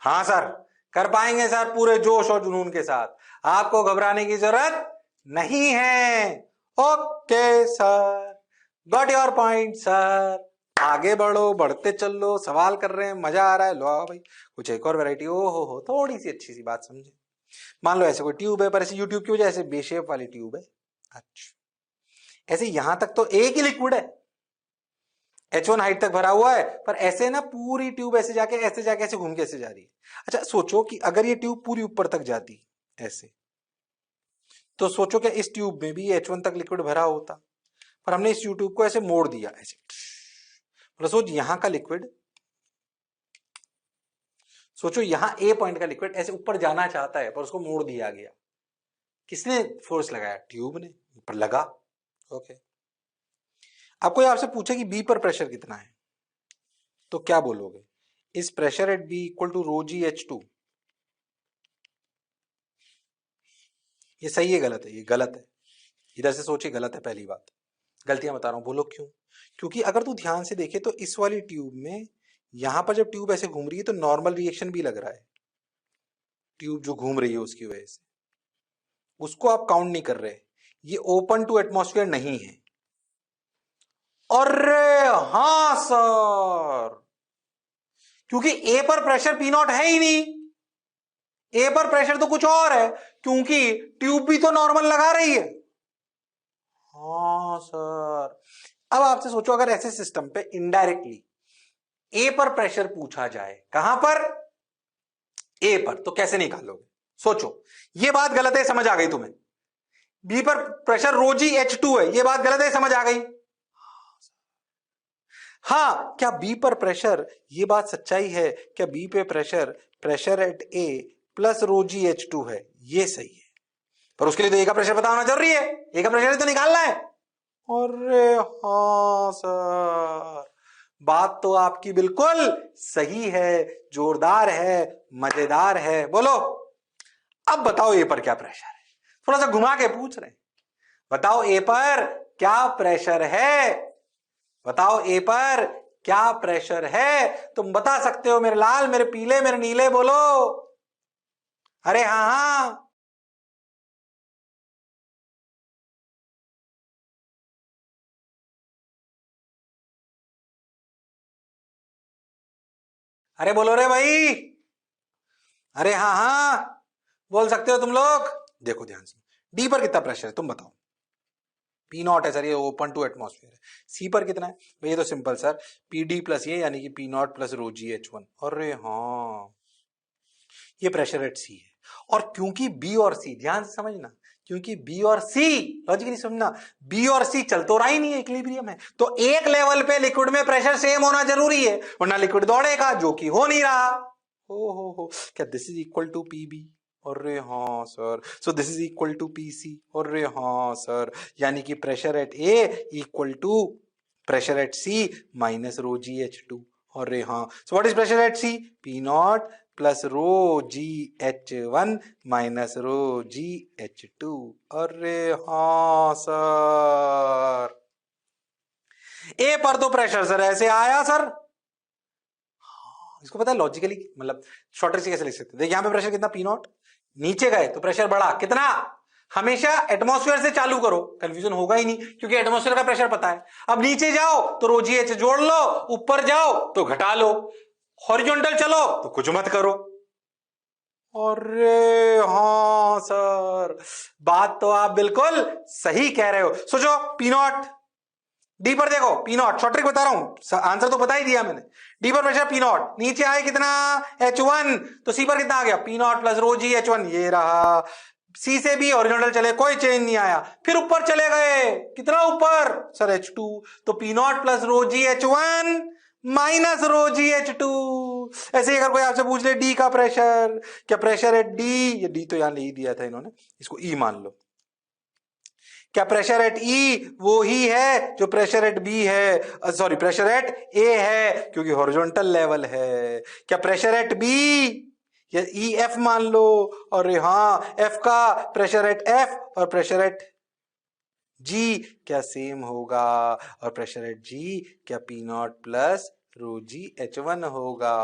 हाँ सर, कर पाएंगे सर, पूरे जोश और जुनून के साथ, आपको घबराने की जरूरत नहीं है। Okay sir, got your point sir. आगे बढ़ो, बढ़ते चल लो, सवाल कर रहे हैं, मजा आ रहा है, लो आओ भाई कुछ एक और वैरायटी। ओ हो, थोड़ी सी अच्छी सी बात समझे। मान लो ऐसे कोई ट्यूब है, पर ऐसे यूट्यूब की वजह ऐसे बेशेप वाली ट्यूब है। अच्छा, ऐसे यहां तक तो एक ही लिक्विड है, H1 हाइट तक भरा हुआ है, पर ऐसे ना पूरी ट्यूब ऐसे जाके ऐसे घूम के ऐसे जा रही है। अच्छा सोचो कि अगर ये ट्यूब पूरी ऊपर तक जाती ऐसे, तो सोचो क्या इस ट्यूब में भी H1 तक लिक्विड भरा होता, पर हमने इस ट्यूब को ऐसे मोड़ दिया ऐसे। मतलब सोच यहां का लिक्विड, सोचो यहां ए पॉइंट का लिक्विड ऐसे ऊपर जाना चाहता है, पर उसको मोड़ दिया गया। किसने फोर्स लगाया? ट्यूब ने ऊपर लगा। ओके, आपको आपसे पूछे कि बी पर प्रेशर कितना है, तो क्या बोलोगे? Is pressure at B equal to rho g h two? ये सही है गलत है? ये गलत है। इधर से सोचिए, गलत है। पहली बात, गलतियां बता रहा हूं, बोलो क्यों? क्योंकि अगर तू ध्यान से देखे तो इस वाली ट्यूब में, यहां पर जब ट्यूब ऐसे घूम रही है तो नॉर्मल रिएक्शन भी लग रहा है, ट्यूब जो घूम रही है उसकी वजह से, उसको आप काउंट नहीं कर रहे। ये ओपन टू एटमॉस्फेयर नहीं है। अरे हां सर, क्योंकि ए पर प्रेशर पी नॉट है ही नहीं, ए पर प्रेशर तो कुछ और है, क्योंकि ट्यूब भी तो नॉर्मल लगा रही है। हाँ सर, अब आपसे सोचो अगर ऐसे सिस्टम पे इनडायरेक्टली ए पर प्रेशर पूछा जाए, कहां पर? ए पर, तो कैसे निकालोगे? सोचो, ये बात गलत है, समझ आ गई तुम्हें? बी पर प्रेशर रो जी H2 है, ये बात गलत है, समझ आ गई? हाँ, क्या बी पर प्रेशर, ये बात सच्चाई है, क्या बी पे pressure pressure at A plus rho g H2 है? ये सही है, पर उसके लिए तो ए का प्रेशर पता होना जरूरी है, ए का प्रेशर तो निकालना है। अरे हाँ सर, बात तो आपकी बिल्कुल सही है, जोरदार है, मजेदार है। बोलो अब बताओ ए पर क्या प्रेशर है? थोड़ा सा घुमा के पूछ रहे हैं, बताओ ए पर क्या प्रेशर है? बताओ ए पर क्या प्रेशर है? तुम बता सकते हो मेरे लाल, मेरे पीले, मेरे नीले, बोलो। अरे हाँ हाँ, अरे बोलो रे भाई, अरे हाँ हाँ, बोल सकते हो तुम लोग। देखो ध्यान से, डी पर कितना प्रेशर है तुम बताओ? पी नॉट है सर, ये ओपन टू एटमॉस्फेयर है। सी पर कितना है भाई? ये तो simple sir, P D plus ये, यानी कि P naught plus rho g H1। अरे हाँ, ये प्रेशर एट सी है। और क्योंकि बी और सी, ध्यान से समझना, क्योंकि बी और सी, लॉजिकली समझना, बी और सी चल तो रहा ही नहीं है, इक्विलिब्रियम है, तो एक लेवल पे लिक्विड में प्रेशर सेम होना जरूरी है, वरना लिक्विड दौड़ेगा, जो कि हो नहीं रहा। हो, क्या this is equal to P B? अरे हाँ sir, so this is equal to P C. अरे हाँ सर, यानी कि pressure at A equal to pressure at C minus rho g H2। अरे हाँ, so what is pressure at C? P naught plus rho g H1 minus rho g H2। अरे हाँ sir, ए पर तो प्रेशर सर ऐसे आया sir, इसको पता है लॉजिकली, मतलब शॉर्टर से कैसे लिख सकते हैं? देखिए यहां पे प्रेशर कितना, पी नॉट, नीचे गए तो प्रेशर बढ़ा कितना? हमेशा एटमॉस्फेयर से चालू करो, कंफ्यूजन होगा ही नहीं, क्योंकि एटमॉस्फेयर का प्रेशर पता है। अब नीचे जाओ तो रो जी एच जोड़ लो, ऊपर जाओ तो घटा लो, हॉरिजॉन्टल चलो तो कुछ मत करो। अरे हाँ सर, बात तो आप बिल्कुल सही कह रहे हो। सोचो पी नॉट, डी पर देखो पी नॉट, शॉर्ट ट्रिक बता रहा हूं, आंसर तो बता ही दिया मैंने। डी पर प्रेशर पी नॉट, नीचे आए कितना? H1, तो सी पर कितना आ गया? P naught plus rho g H1, ये रहा। सी से भी हॉरिजॉन्टल चले, कोई चेंज नहीं आया, फिर ऊपर चले गए, कितना ऊपर सर? H2, तो P naught plus rho g H1 minus rho g H2। ऐसे ही अगर कोई आपसे पूछ ले डी का प्रेशर, क्या प्रेशर है डी, ये डी तो यहां नहीं दिया था इन्होंने, इसको ई मान लो, क्या प्रेशर एट ई वो ही है जो प्रेशर एट बी है, सॉरी प्रेशर एट ए है, क्योंकि हॉरिजॉन्टल लेवल है। क्या प्रेशर एट बी, या ई एफ मान लो, और हाँ एफ का प्रेशर एट एफ और प्रेशर एट जी क्या सेम होगा, और प्रेशर एट जी क्या P naught plus rho g H1 होगा।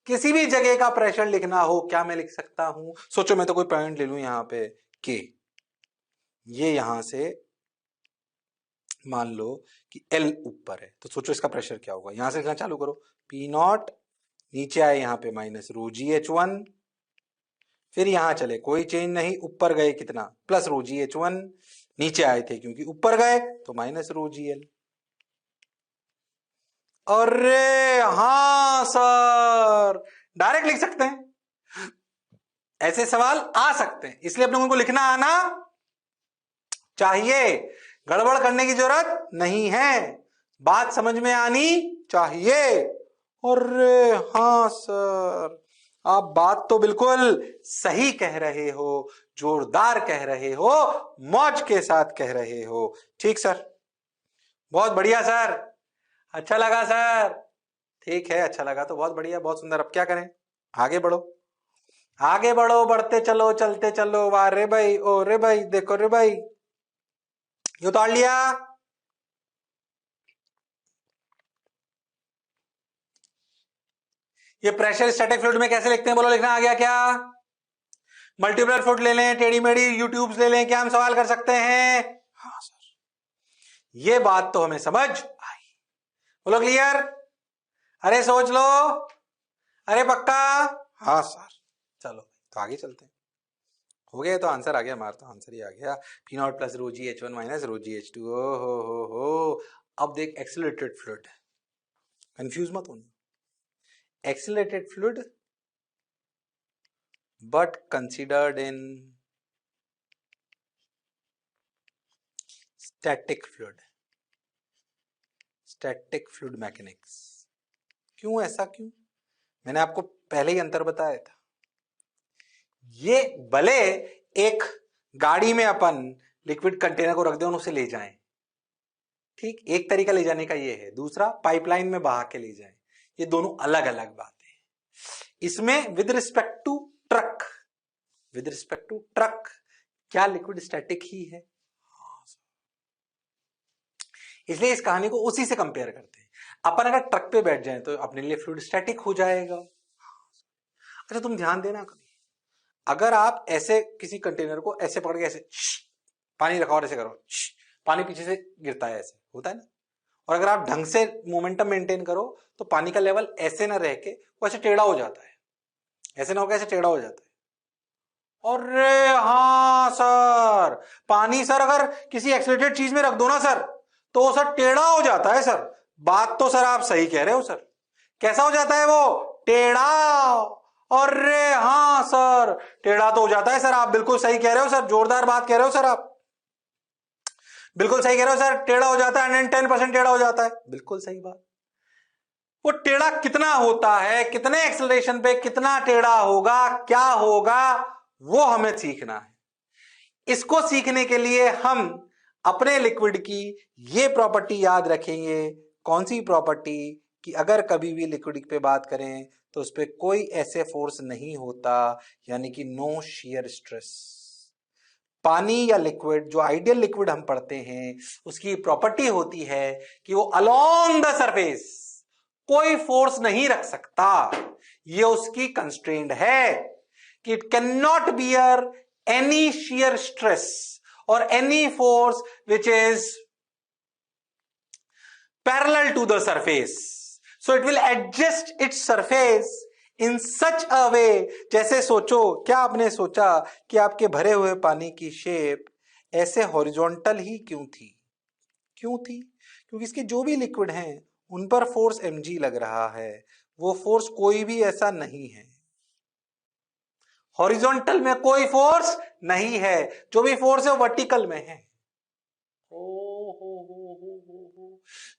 किसी भी जगह का प्रेशर लिखना हो, क्या मैं लिख सकता हूं? सोचो मैं तो कोई पॉइंट ले लूं यहां पे के, ये यहां से मान लो कि L ऊपर है, तो सोचो इसका प्रेशर क्या होगा। यहां से लिखना चालू करो, P नॉट, नीचे आए यहां पे minus rho g h one, फिर यहां चले कोई चेंज नहीं, ऊपर गए कितना plus rho g h one, नीचे आए थे क्योंकि ऊपर गए तो माइनस रो जी एल। अरे हाँ सर, डायरेक्ट लिख सकते हैं, ऐसे सवाल आ सकते हैं, इसलिए अपने को लिखना आना चाहिए, गड़बड़ करने की जरूरत नहीं है, बात समझ में आनी चाहिए। अरे हाँ सर, आप बात तो बिल्कुल सही कह रहे हो, जोरदार कह रहे हो, मौज के साथ कह रहे हो। ठीक सर, बहुत बढ़िया सर, अच्छा लगा सर। ठीक है, अच्छा लगा तो बहुत बढ़िया, बहुत सुंदर। अब क्या करें, आगे बढ़ो, आगे बढ़ो, बढ़ते चलो, चलते चलो। वाह रे भाई, ओ रे भाई, देखो रे भाई, ये उतार लिया। ये प्रेशर स्टैटिक फ्लूइड में कैसे लिखते हैं, बोलो, लिखना आ गया क्या? मल्टीपल फ्लूइड ले लें, टेढ़ी मेढ़ी यूट्यूब्स ले लें, क्या हम सवाल कर सकते हैं? हाँ सर, ये बात तो हमें समझ आई। बोलो क्लियर? अरे सोच लो, अरे पक्का? हाँ सर। चलो तो आगे चलते हैं। हो गया तो आंसर आ गया, हमारा तो आंसर ही आ गया, P naught plus rho g h one minus rho g h two. ओ हो। अब देख एक्सीलरेटेड फ्लूइड, कंफ्यूज मत होना, accelerated fluid but considered in static fluid mechanics। क्यों, ऐसा क्यों? मैंने आपको पहले ही अंतर बताया था। ये भले एक गाड़ी में अपन लिक्विड कंटेनर को रख दें और उसे ले जाएं, ठीक, एक तरीका ले जाने का ये है, दूसरा पाइपलाइन में बहा के ले जाएं, ये दोनों अलग अलग बातें हैं। इसमें विद रिस्पेक्ट टू ट्रक क्या लिक्विड स्टैटिक ही है, इसलिए इस कहानी को उसी से कंपेयर करते हैं। अपन अगर ट्रक पे बैठ जाएं तो अपने लिए फ्लूइड स्टैटिक हो जाएगा। अच्छा तुम ध्यान देना, कभी अगर आप ऐसे किसी कंटेनर को ऐसे पकड़ के ऐसे पानी रखा और ऐसे करो, पानी पीछे से गिरता है, ऐसे होता है ना। और अगर आप ढंग से मोमेंटम मेंटेन करो तो पानी का लेवल ऐसे ना रह के वो ऐसे टेढ़ा हो जाता है, ऐसे ना होकर ऐसे टेढ़ा हो जाता है। अरे हाँ सर, पानी सर अगर किसी एक्सीलरेटेड चीज में रख दो ना सर, तो वो सर टेढ़ा हो जाता है सर। बात तो सर आप सही कह रहे हो सर, कैसा हो जाता है वो, टेढ़ा। अरे हाँ सर, टेढ़ा तो हो जाता है सर, आप बिल्कुल सही कह रहे हो सर, जोरदार बात कह रहे हो सर, आप बिल्कुल सही कह रहे हो सर, टेढ़ा हो जाता है, 110% टेढ़ा हो जाता है, बिल्कुल सही बात। वो टेढ़ा कितना होता है, कितने एक्सेलरेशन पे कितना टेढ़ा होगा, क्या होगा, वो हमें सीखना है। इसको सीखने के लिए हम अपने लिक्विड की ये प्रॉपर्टी याद रखेंगे। कौन सी प्रॉपर्टी? कि अगर कभी भी लिक्विड पे बात करें तो उस पर कोई ऐसे फोर्स नहीं होता, यानी कि नो शियर स्ट्रेस। पानी या लिक्विड, जो आइडियल लिक्विड हम पढ़ते हैं, उसकी प्रॉपर्टी होती है कि वो अलोंग द सरफेस कोई फोर्स नहीं रख सकता। ये उसकी कंस्ट्रेंट है कि it can not bear any shear stress or any force which is parallel to the surface, so it will adjust its surface in such a way। जैसे सोचो, क्या आपने सोचा कि आपके भरे हुए पानी की शेप ऐसे हॉरिजॉन्टल ही क्यों थी? क्योंकि इसके जो भी लिक्विड हैं उन पर फोर्स mg लग रहा है, वो फोर्स कोई भी ऐसा नहीं है, हॉरिजॉन्टल में कोई फोर्स नहीं है, जो भी फोर्स है वो वर्टिकल में है।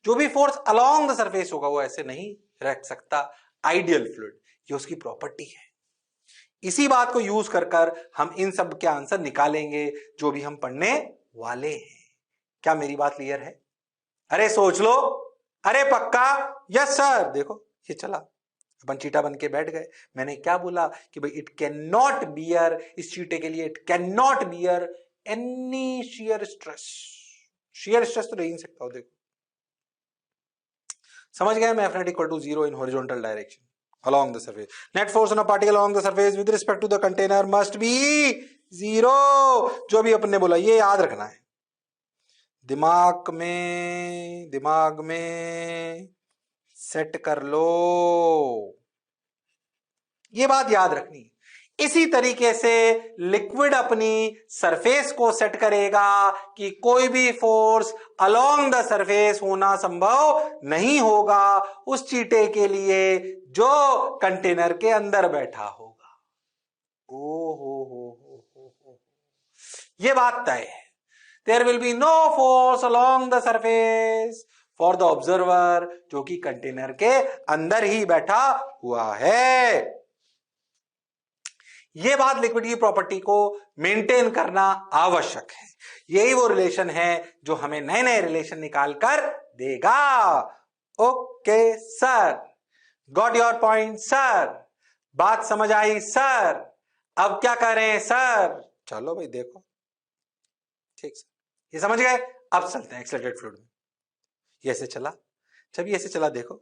जो भी फोर्स अलोंग द सरफेस होगा वो ऐसे नहीं रख सकता आइडियल फ्लूइड, ये उसकी प्रॉपर्टी है। इसी बात को यूज कर हम इन सब के आंसर निकालेंगे जो भी हम पढ़ने वाले हैं। क्या मेरी बात क्लियर है? अरे सोच लो, अरे पक्का? Yes sir. देखो ये चला, अपन चीटा बन के बैठ गए। मैंने क्या बोला कि भाई इट कैन नॉट बियर, इस चीटे के लिए it can not bear any shear stress. Shear stress तो नहीं सकता हो। देखो समझ गए, मैं F net equal to 0 in horizontal direction along the surface. Net force on a particle along the surface with respect to the container must be 0। जो भी अपन ने बोला ये याद रखना है। दिमाग में सेट कर लो। ये बात याद रखनी है। इसी तरीके से लिक्विड अपनी सरफेस को सेट करेगा कि कोई भी फोर्स अलोंग द सरफेस होना संभव नहीं होगा उस चीटे के लिए जो कंटेनर के अंदर बैठा होगा। ओ हो। ये बात तय है। There will be no force along the surface for the observer, जो कि कंटेनर के अंदर ही बैठा हुआ है। यह बात लिक्विड की प्रॉपर्टी को मेंटेन करना आवश्यक है। यही वो रिलेशन है जो हमें नए नए रिलेशन निकाल कर देगा। Okay sir, got your point sir, बात समझ आई सर, अब क्या करें सर? चलो भाई देखो, ठीक सर, ये समझ गए। अब चलते हैं एक्सेलरेटेड फ्लूइड में। ये ऐसे चला, जब ये ऐसे चला देखो,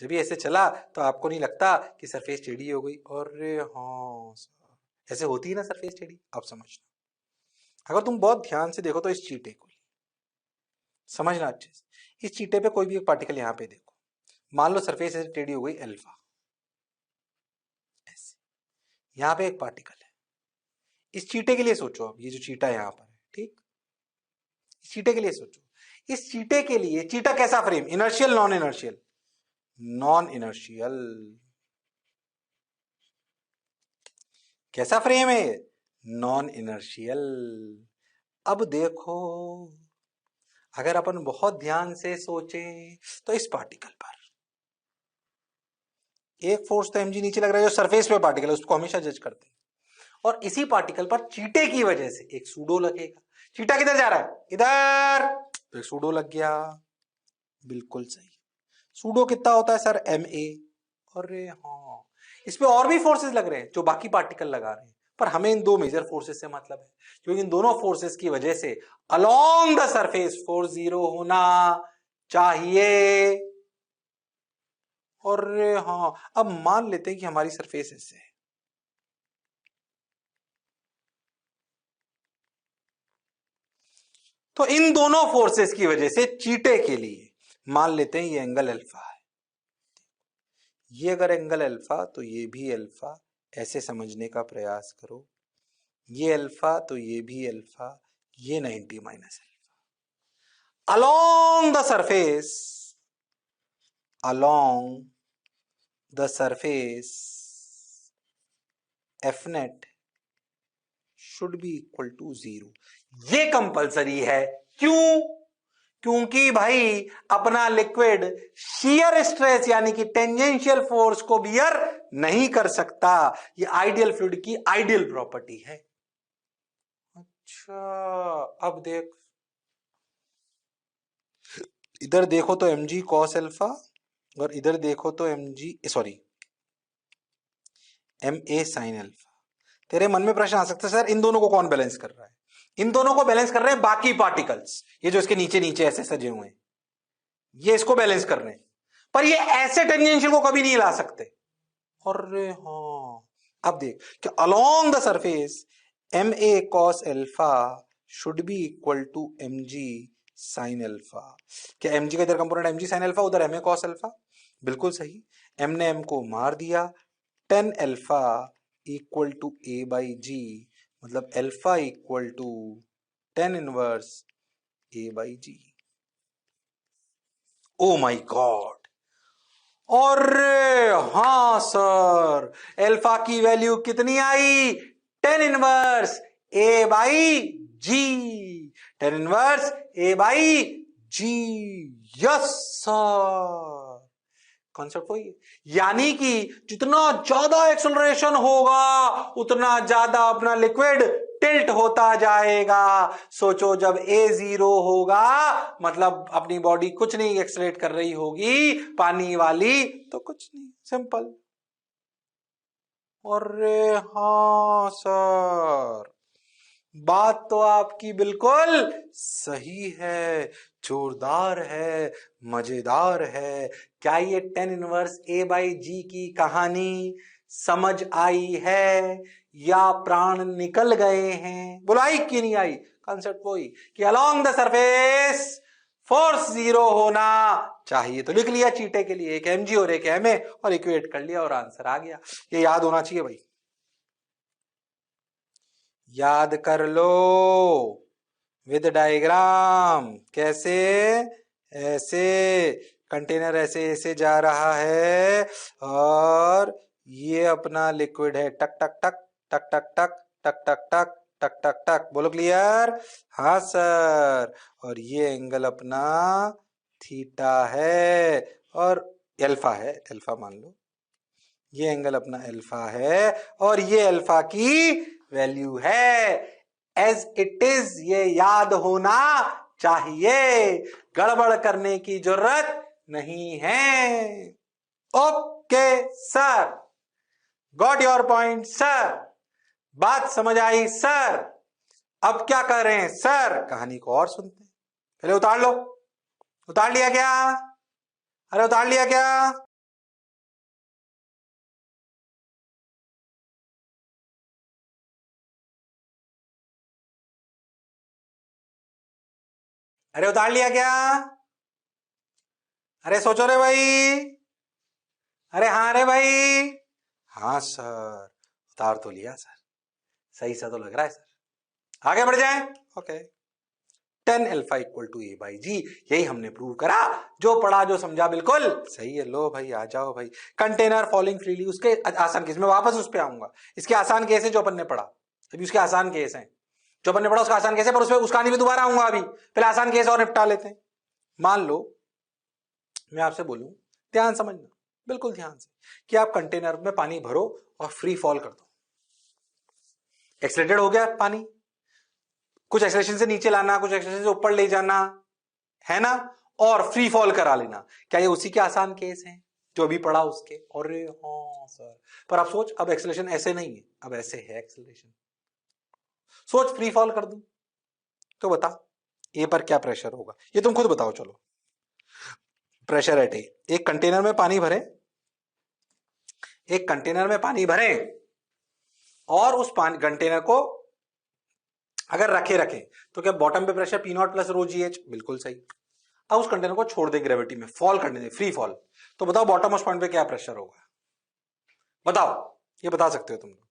जब ये ऐसे चला तो आपको नहीं लगता कि सरफेस टेढ़ी हो गई? अरे हाँ सर, ऐसे होती है ना सरफेस टेढ़ी। अब समझना, अगर तुम बहुत ध्यान से देखो तो इस चीटे को समझना अच्छे से। इस चीटे पे कोई भी एक पार्टिकल यहां पे देखो, मान लो सरफेस ऐसे टेढ़ी हो गई अल्फा, ऐसे यहां पे एक पार्टिकल है। इस चीटे के लिए सोचो, अब ये जो चीटा यहां पर है, ठीक, इस चीटे के लिए सोचो। इस चीटे के लिए चीटा कैसा frame, inertial non inertial? Non inertial. कैसा फ्रेम है? Non inertial. अब देखो, अगर अपन बहुत ध्यान से सोचें तो इस पार्टिकल पर एक फोर्स तो mg नीचे लग रहा है, जो सरफेस पे पार्टिकल है उसको हमेशा जज करते हैं, और इसी पार्टिकल पर चीटे की वजह से एक सूडो लगेगा। चीटा किधर जा रहा है? इधर, तो एक सूडो लग गया। बिल्कुल सही। सूडो कितना होता है सर? ma। अरे हाँ, इस पे और भी फोर्सेस लग रहे हैं जो बाकी पार्टिकल लगा रहे हैं, पर हमें इन दो मेजर फोर्सेस से मतलब है, क्योंकि इन दोनों फोर्सेस की वजह से अलोंग द सरफेस फोर्स 0 होना चाहिए। अरे हाँ, अब मान लेते हैं कि हमारी सरफेस ऐसे है, तो इन दोनों फोर्सेस की वजह से चीटे के लिए मान लेते हैं ये एंगल अल्फा है। ये अगर एंगल अल्फा तो ये भी अल्फा, ऐसे समझने का प्रयास करो। ये अल्फा तो ये भी अल्फा, ये 90 minus alpha. Along the surface, along the surface F net should be equal to 0। ये कंपलसरी है। क्यों? क्योंकि भाई अपना लिक्विड शियर स्ट्रेस यानी कि टेंजेंशियल फोर्स को बियर नहीं कर सकता। ये आइडियल फ्लूइड की आइडियल प्रॉपर्टी है। अच्छा, अब देख, इधर देखो तो mg cos अल्फा, और इधर देखो तो mg sorry ma sin alpha. तेरे मन में प्रश्न आ सकता है, सर इन दोनों को कौन बैलेंस कर रहा है? इन दोनों को बैलेंस कर रहे हैं बाकी पार्टिकल्स, ये जो इसके नीचे नीचे ऐसे सजे हुए हैं, ये इसको बैलेंस कर रहे हैं, पर ये ऐसे टेंजेंशियल को कभी नहीं ला सकते। अरे हाँ, अब देख कि along the surface ma cos alpha should be equal to mg sin alpha. क्या mg का इधर कंपोनेंट mg sin अल्फा, उधर ma cos अल्फा? बिल्कुल सही। m ने m को मार दिया, 10 alpha equal to a by g, मतलब alpha equal to 10 inverse a by g। Oh my God, और हाँ सर, अल्फा की वैल्यू कितनी आई? 10 inverse A by g, 10 inverse A by g. Yes sir, concept वही है। यानी कि जितना ज्यादा एक्सेलरेशन होगा उतना ज्यादा अपना लिक्विड टिल्ट होता जाएगा। सोचो, जब a 0 होगा मतलब अपनी बॉडी कुछ नहीं एक्सेलरेट कर रही होगी, पानी वाली, तो कुछ नहीं, सिंपल। अरे हाँ सर, बात तो आपकी बिल्कुल सही है, जोरदार है, मजेदार है। क्या ये 10 इनवर्स a बाई जी की कहानी समझ आई है या प्राण निकल गए हैं? बोलो आई कि नहीं आई? कॉन्सेप्ट वही कि अलोंग द सरफेस फोर्स 0 होना चाहिए। तो लिख लिया चीटे के लिए एक mg और एक ma और इक्वेट कर लिया और आंसर आ गया। ये याद होना चाहिए भाई, याद कर लो विद डायग्राम। कैसे? ऐसे कंटेनर ऐसे ऐसे जा रहा है और ये अपना लिक्विड है, टक टक टक टक टक टक टक टक टक टक टक टक। बोलो क्लियर? हाँ सर। और ये एंगल अपना थीटा है और अल्फा है, अल्फा मान लो। ये एंगल अपना अल्फा है और ये अल्फा की वैल्यू है। एज इट इज ये याद होना चाहिए, गड़बड़ करने की जरूरत नहीं है। Okay sir, got your point sir, बात समझ आई सर। अब क्या कर रहे हैं सर? कहानी को और सुनते हैं। पहले उतार लो। उतार लिया क्या? अरे उतार लिया क्या? अरे उतार लिया क्या? अरे सोचो रे भाई। अरे हाँ रे भाई। हाँ सर, उतार तो लिया सर, सही सा तो लग रहा है सर। आगे बढ़ जाएं। Okay, 10 alpha equal to a by g, यही हमने प्रूव करा। जो पढ़ा जो समझा बिल्कुल सही है। लो भाई आ जाओ भाई। कंटेनर फॉलिंग फ्रीली, उसके आसान केस में वापस उस पर आऊंगा। इसके आसान केस है जो अपन ने पढ़ा, अभी उसके आसान केस है जो अपन ने पढ़ा, उसका आसान केस है, पर उसमें उसका नहीं भी दोबारा आऊंगा। अभी पहले आसान केस और निपटा लेते हैं। मान लो मैं आपसे बोलूं, ध्यान समझना बिल्कुल ध्यान से, कि आप कंटेनर में पानी भरो और फ्री फॉल कर दो। एक्सलेटेड हो गया पानी, कुछ एक्सलेशन से नीचे लाना, कुछ एक्सलेशन से ऊपर ले जाना है ना, और फ्री फॉल करा लेना। क्या ये उसी के आसान केस हैं जो अभी पढ़ा उसके? अरे हाँ सर, पर आप सोच, अब एक्सलेशन ऐसे नहीं है, अब ऐसे है एक्सलेशन। सोच फ्री फॉल कर दूं तो बता ए पर क्या प्रेशर होगा, ये तुम खुद बताओ। चलो, प्रेशर एट ए, एक कंटेनर में पानी भरे, एक कंटेनर में पानी भरे और उस पानी कंटेनर को अगर रखे रखे तो क्या बॉटम पे pressure P naught plus rho g H? बिल्कुल सही। अब उस कंटेनर को छोड़ दे ग्रेविटी में, फॉल करने दे, फ्री फॉल, तो बताओ बॉटम मोस्ट पॉइंट पे क्या प्रेशर होगा? बताओ, ये बता सकते हो तुम लोग।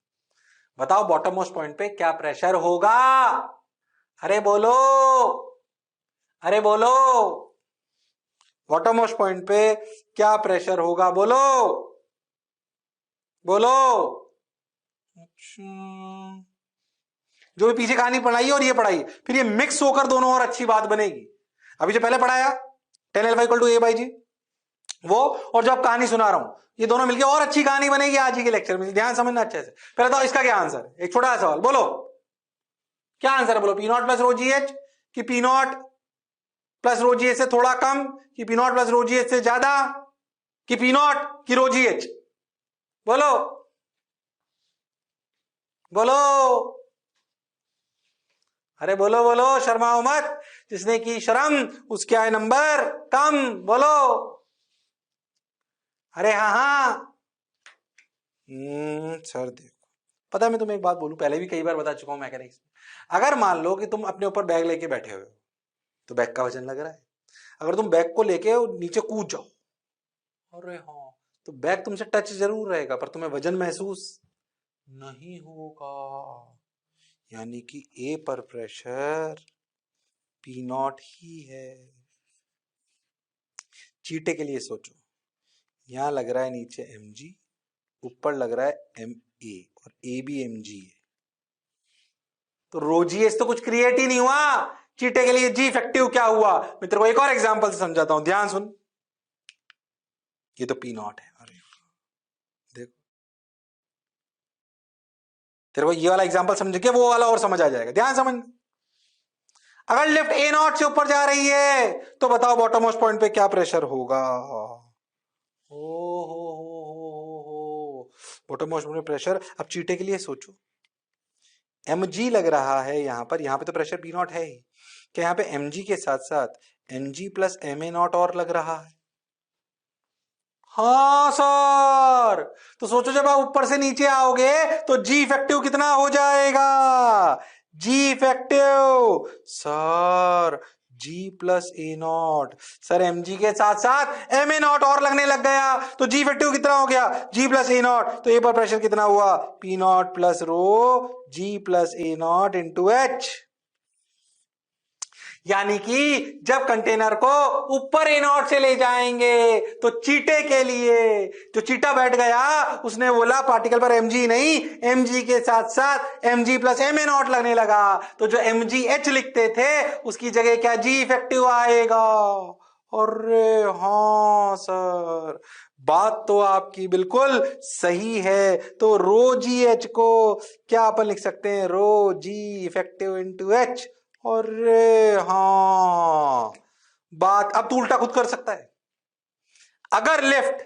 बताओ बॉटम मोस्ट पॉइंट पे क्या प्रेशर होगा? अरे बोलो, अरे बोलो, बॉटम मोस्ट पॉइंट पे क्या प्रेशर होगा? बोलो बोलो। अच्छा, जो भी पीछे कहानी पढ़ाई और ये पढ़ाई, फिर ये मिक्स होकर दोनों और अच्छी बात बनेगी। अभी जो पहले पढ़ाया 10 alpha equal to a by g, वो, और जो अब कहानी सुना रहा हूं, ये दोनों मिलकर और अच्छी कहानी बनेगी आज ही के लेक्चर में। ध्यान समझना अच्छे से। पहले तो इसका क्या आंसर है? एक छोटा सवाल, बोलो क्या आंसर है? बोलो p naught plus rho g h, कि P naught plus rho g h से थोड़ा कम, कि P naught plus rho g h से ज्यादा, कि पी नॉट की रो जी एच? बोलो बोलो, अरे बोलो बोलो, शर्माओ मत। जिसने की शर्म उसके आए नंबर कम। बोलो अरे हाँ हाँ। सर देखो, पता है मैं तुम्हें एक बात बोलूं, पहले भी कई बार बता चुका हूं मैकेनिक्स में। अगर मान लो कि तुम अपने ऊपर बैग लेके बैठे हुए हो, तो बैग का वजन लग रहा है। अगर तुम बैग को लेके नीचे कूद जाओ, अरे हाँ, तो बैग तुमसे टच जरूर रहेगा पर तुम्हें वजन महसूस नहीं होगा। यानी कि ए पर प्रेशर पी नॉट ही है। चीटे के लिए सोचो, यहां लग रहा है नीचे एम जी, ऊपर लग रहा है एम ए, और ए भी एम जी है, तो रोजीएस तो कुछ क्रिएट ही नहीं हुआ। चीटे के लिए जी इफेक्टिव क्या हुआ? मैं तेरे को एक और एग्जांपल से समझाता हूं, ध्यान सुन। ये तो पी नॉट है, अरे देखो, तेरे को ये वाला एग्जांपल समझ के वो वाला और समझ आ जाएगा। ध्यान समझ, अगर लिफ्ट ए नॉट से ऊपर जा रही है तो बताओ बॉटम मोस्ट पॉइंट पे क्या प्रेशर होगा? हो बॉटम मोस्ट पॉइंट प्रेशर। अब चीटे के लिए सोचो, एम जी लग रहा है यहां पर, यहां पे तो प्रेशर पी नॉट है ही, क्या यहां पे एम जी के साथ साथ M G plus m a not और लग रहा है? हाँ सर। तो सोचो जब आप ऊपर से नीचे आओगे तो जी इफेक्टिव कितना हो जाएगा? G effective sir g plus a naught. Sir m g के साथ साथ एम ए नॉट और लगने लग गया तो जी इफेक्टिव कितना हो गया? G plus a naught. तो ए पर प्रेशर कितना हुआ? P naught plus rho g plus a naught into h. यानी कि जब कंटेनर को ऊपर ए नॉट से ले जाएंगे तो चीटे के लिए जो चीटा बैठ गया उसने बोला पार्टिकल पर एमजी नहीं, एमजी के साथ साथ mg plus m a naught लगने लगा तो जो एमजी एच लिखते थे उसकी जगह क्या जी इफेक्टिव आएगा? अरे हाँ सर, बात तो आपकी बिल्कुल सही है। तो रो जी एच को क्या अपन लिख सकते हैं? रो जी इफेक्टिव इंटू एच। अरे हाँ, बात अब तू उल्टा खुद कर सकता है। अगर लेफ्ट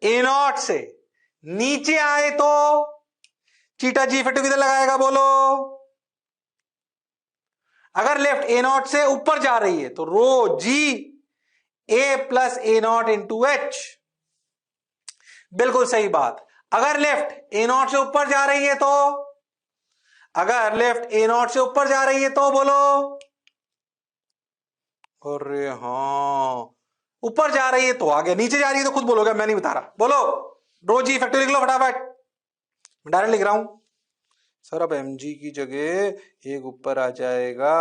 ए नॉट से नीचे आए तो चीटा जी इफेक्टिव किधर लगाएगा बोलो? अगर लेफ्ट ए नॉट से ऊपर जा रही है तो rho g a plus a naught into h. बिल्कुल सही बात। अगर लेफ्ट ए नॉट से ऊपर जा रही है तो, अगर लेफ्ट ए नॉट से ऊपर जा रही है तो बोलो? अरे हाँ, ऊपर जा रही है तो आ गया, नीचे जा रही है तो खुद बोलोगे, मैं नहीं बता रहा। बोलो रो जी इफेक्टिव लिख लो फटाफट, मैं डायरेक्ट लिख रहा हूं। सर अब एम जी की जगह एक ऊपर आ जाएगा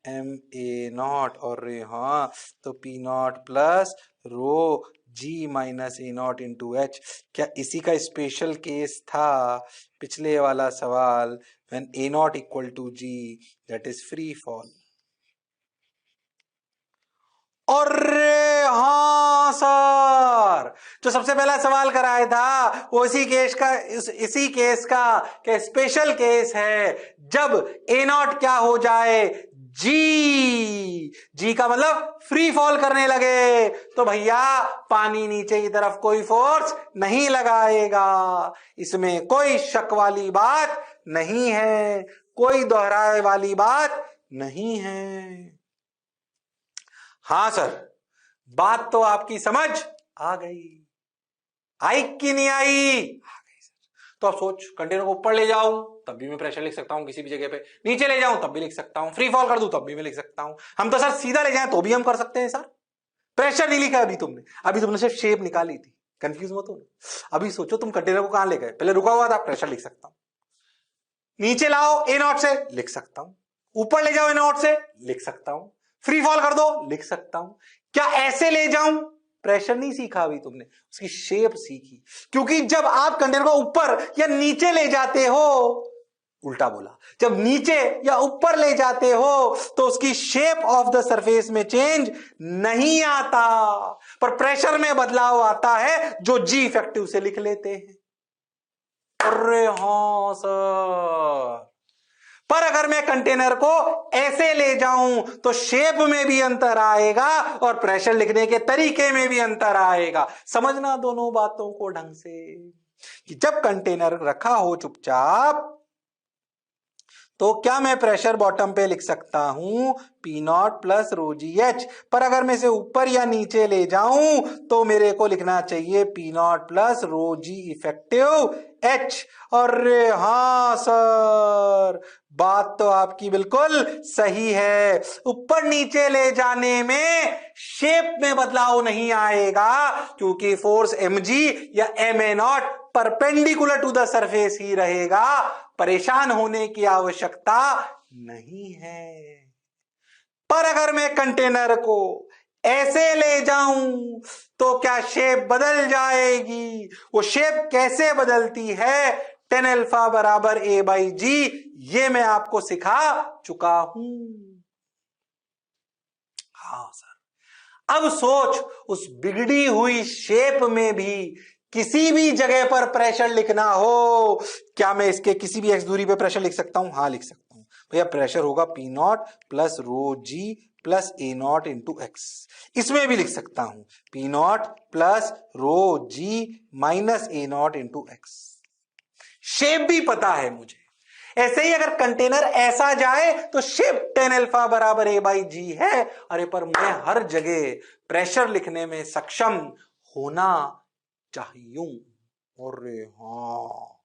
एम ए नॉट। और हाँ, तो P naught plus rho g minus a naught into h. क्या इसी का स्पेशल केस था पिछले वाला सवाल? When a naught equal to g that is free fall. अरे हाँ सर, जो सबसे पहला सवाल कराया था वो इसी केस का स्पेशल केस है जब ए नॉट क्या हो जाए? जी का मतलब फ्री फॉल करने लगे तो भैया पानी नीचे की तरफ कोई फोर्स नहीं लगाएगा। इसमें कोई शक वाली बात नहीं है, कोई दोहराए वाली बात नहीं है। हाँ सर, बात तो आपकी समझ आ गई। आई कि नहीं आई? आ गई सर। तो अब सोच, कंटेनर को ऊपर ले जाऊं तब भी मैं प्रेशर लिख सकता हूं किसी भी जगह पे, नीचे ले जाऊं तब भी लिख सकता हूं, फ्री फॉल कर दूं तब भी मैं लिख सकता हूं। हम तो सर सीधा ले जाएं तो भी हम कर सकते हैं सर। प्रेशर नहीं लिखा अभी तुमने सिर्फ शेप निकाली थी, कंफ्यूज मत हो। अभी सोचो तुम कंटेनर को कहां ले गए, पहले रुका हुआ था, प्रेशर लिख सकता हूं। नीचे लाओ ए नॉट से, लिख सकता हूं। ऊपर ले जाओ ए नॉट से, लिख सकता हूं। फ्री फॉल कर दो, लिख सकता हूं। क्या ऐसे ले जाऊं? प्रेशर नहीं सीखा अभी तुमने, उसकी शेप सीखी। क्योंकि जब आप कंटेनर को ऊपर या नीचे ले जाते हो, उल्टा बोला, जब नीचे या ऊपर ले जाते हो तो उसकी शेप ऑफ द सरफेस में चेंज नहीं आता, पर प्रेशर में बदलाव आता है जो जी इफेक्टिव से लिख लेते हैं। अरे हाँ सर, पर अगर मैं कंटेनर को ऐसे ले जाऊं तो शेप में भी अंतर आएगा और प्रेशर लिखने के तरीके में भी अंतर आएगा। समझना दोनों बातों को ढंग से कि जब कंटेनर रखा हो चुपचाप तो क्या मैं प्रेशर बॉटम पे लिख सकता हूं P naught plus rho g H, पर अगर मैं इसे ऊपर या नीचे ले जाऊं तो मेरे को लिखना चाहिए P naught plus rho g effective h. अरे हाँ सर, बात तो आपकी बिल्कुल सही है। ऊपर नीचे ले जाने में शेप में बदलाव नहीं आएगा क्योंकि फोर्स एम जी या m a naught perpendicular to the surface ही रहेगा, परेशान होने की आवश्यकता नहीं है। पर अगर मैं कंटेनर को ऐसे ले जाऊं तो क्या शेप बदल जाएगी? वो शेप कैसे बदलती है? टेन अल्फा बराबर ए बाई जी, ये मैं आपको सिखा चुका हूं। हाँ सर, अब सोच, उस बिगड़ी हुई शेप में भी किसी भी जगह पर प्रेशर लिखना हो, क्या मैं इसके किसी भी एक्स दूरी पे प्रेशर लिख सकता हूं? हाँ लिख सकता हूं। भैया प्रेशर होगा P naught plus rho g plus a naught into x. इसमें भी लिख सकता हूं P naught plus rho g minus a naught into x. Shape भी पता है मुझे। ऐसे ही अगर कंटेनर ऐसा जाए तो शेप टेन अल्फा बराबर ए बाई जी है। अरे पर मैं हर जगह प्रेशर लिखने में सक्षम होना चाहिए। अरे हाँ,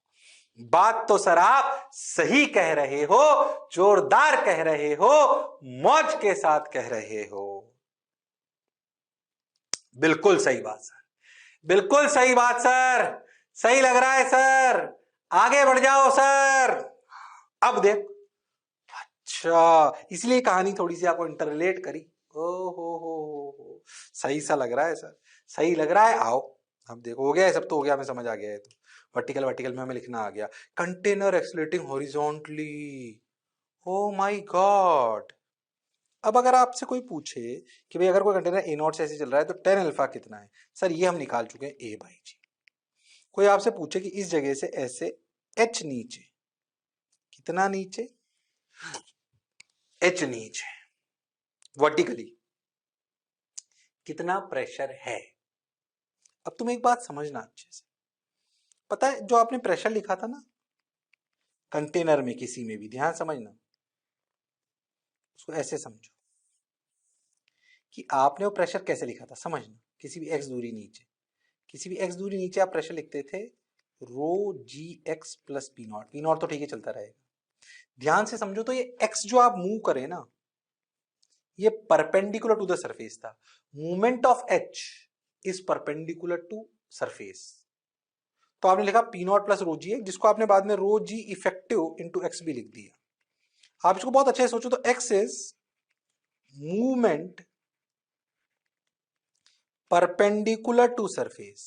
बात तो सर आप सही कह रहे हो, जोरदार कह रहे हो, मौज के साथ कह रहे हो। बिल्कुल सही बात सर, बिल्कुल सही बात सर, सही लग रहा है सर, आगे बढ़ जाओ सर। अब देख, अच्छा इसलिए कहानी थोड़ी सी आपको इंटरलेट करी। ओ हो, सही सा लग रहा है सर, सही लग रहा है। आओ अब देखो, हो गया है सब, तो हो गया, हमें समझ आ गया है। तो वर्टिकल वर्टिकल में हमें लिखना आ गया, container accelerating horizontally. Oh my God. अब अगर आपसे कोई पूछे कि भाई अगर कोई कंटेनर ए नॉट से ऐसे चल रहा है तो टेन अल्फा कितना है, सर ये हम निकाल चुके हैं ए बाई जी। कोई आपसे पूछे कि इस जगह से ऐसे एच नीचे, कितना नीचे, एच नीचे वर्टिकली कितना प्रेशर है। अब तुम एक बात समझना अच्छे से, पता है जो आपने प्रेशर लिखा था ना कंटेनर में, किसी में भी, ध्यान समझना, उसको ऐसे समझो कि आपने वो प्रेशर कैसे लिखा था। समझना, किसी भी एक्स दूरी नीचे, किसी भी एक्स दूरी नीचे आप प्रेशर लिखते थे rho g x plus p naught. P naught तो ठीक है चलता रहेगा, ध्यान से समझो। तो ये एक्स जो आप मूव करें ना, ये परपेंडिकुलर टू द सरफेस था। Movement of h is perpendicular to surface. तो आपने लिखा P naught plus rho g x, जिसको आपने बाद में rho g effective into x भी लिख दिया। आप इसको बहुत अच्छे से सोचो तो x is movement perpendicular to surface.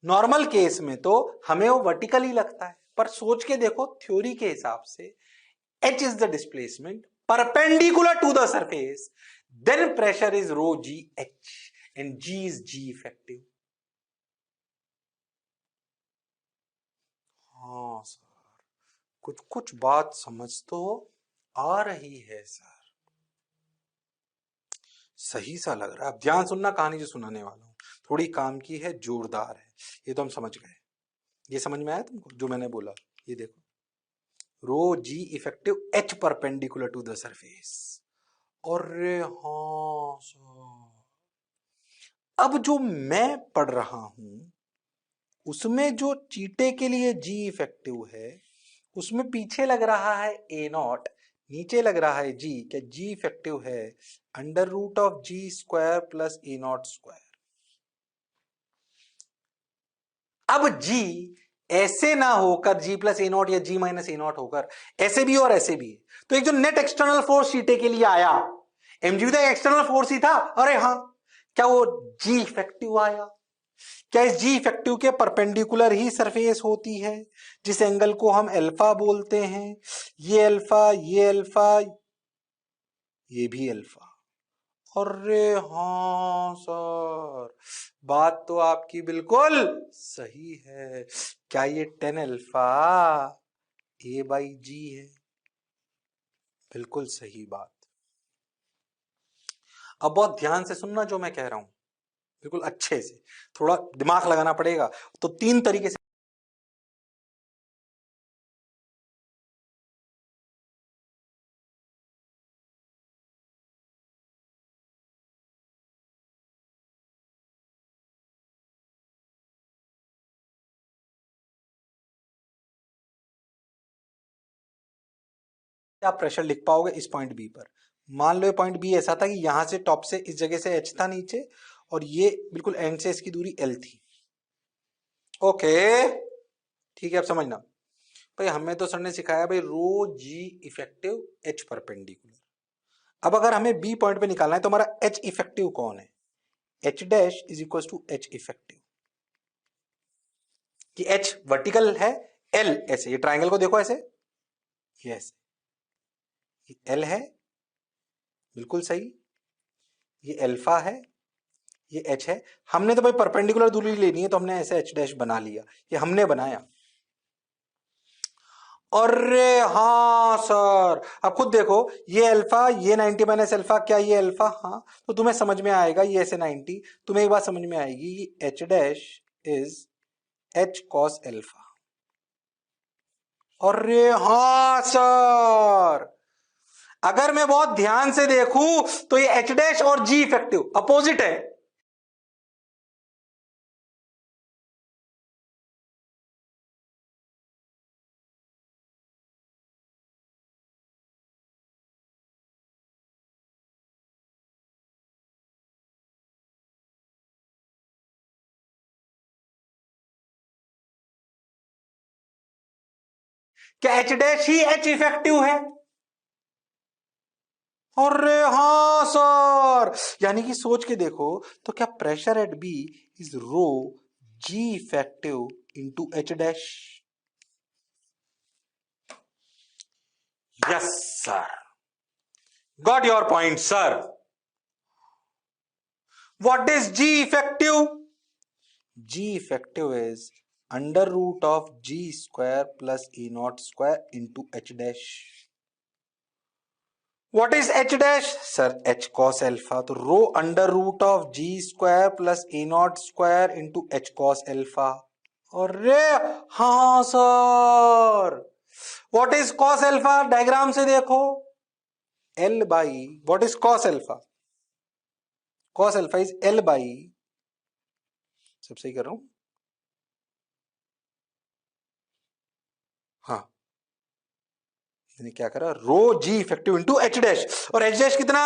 Normal case में तो हमें वो वर्टिकल ही लगता है, पर सोच के देखो थ्योरी के हिसाब से h is the displacement perpendicular to the surface, then pressure is rho g h and g is g effective. हाँ सर, कुछ कुछ बात समझ तो आ रही है सर, सही सा लग रहा है। अब ध्यान सुनना, कहानी जो सुनाने वाला हूं थोड़ी काम की है, जोरदार है। ये तो हम समझ गए, ये समझ में आया तुमको जो मैंने बोला। ये देखो, rho g effective h perpendicular to the surface. अरे हाँ सर, अब जो मैं पढ़ रहा हूं उसमें जो चीटे के लिए जी इफेक्टिव है, उसमें पीछे लग रहा है ए नॉट, नीचे लग रहा है जी। क्या जी इफेक्टिव है under root of g square plus a naught square. अब जी ऐसे ना होकर जी प्लस ए नॉट या जी माइनस ए नॉट होकर, ऐसे भी और ऐसे भी, तो एक जो नेट एक्सटर्नल फोर्स चीटे के लिए आया, एमजी तो एक्सटर्नल फोर्स ही था। अरे हाँ, क्या वो जी इफेक्टिव आया? क्या इस जी इफेक्टिव के परपेंडिकुलर ही सरफेस होती है, जिस एंगल को हम अल्फा बोलते हैं? ये अल्फा, ये अल्फा, ये भी अल्फा। अरे हाँ सर, बात तो आपकी बिल्कुल सही है। क्या ये टेन अल्फा ए बाई जी है? बिल्कुल सही बात। अब बहुत ध्यान से सुनना जो मैं कह रहा हूं, बिल्कुल अच्छे से, थोड़ा दिमाग लगाना पड़ेगा। तो तीन तरीके से आप प्रेशर लिख पाओगे इस पॉइंट बी पर। मान लो ये पॉइंट बी ऐसा था कि यहां से टॉप से इस जगह से एच था नीचे, और ये बिल्कुल एंड से इसकी दूरी एल थी। ओके ठीक है, अब समझना भाई, हमें तो सर ने सिखाया भाई रो जी इफेक्टिव एच परपेंडिकुलर। अब अगर हमें बी पॉइंट पे निकालना है तो हमारा एच इफेक्टिव कौन है? H dash is equal to h effective, कि एच वर्टिकल है, एल ऐसे, ये ट्राइंगल को देखो ऐसे, ये ऐसे, ये एल है, बिल्कुल सही, ये अल्फा है, ये एच है। हमने तो भाई परपेंडिकुलर दूरी लेनी है, तो हमने ऐसे एच डैश बना लिया, ये हमने बनाया। अरे हाँ सर, अब खुद देखो, ये अल्फा, ये 90 माइनस अल्फा, क्या ये अल्फा? हाँ, तो तुम्हें समझ में आएगा ये ऐसे 90, तुम्हें एक बात समझ में आएगी, ये H dash is h cos alpha. अरे हाँ सर, अगर मैं बहुत ध्यान से देखूं तो ये एच डैश और जी इफेक्टिव अपोजिट है। क्या एच डैश ही एच इफेक्टिव है? अरे हां सर, यानी कि सोच के देखो, तो क्या pressure at B is rho g effective into h dash? Yes sir, got your point sir. What is G effective? G effective is under root of G square plus E naught square into H dash. What is H dash? Sir, H cos alpha. तो rho under root of G square plus E naught square into H cos alpha. अरे हाँ sir. What is cos alpha? Diagram से देखो. L by what is cos alpha? Cos alpha is L by, सब सही कर रहा हूं? हाँ, मैंने क्या करा, rho g effective into h dash. और एच डैश कितना?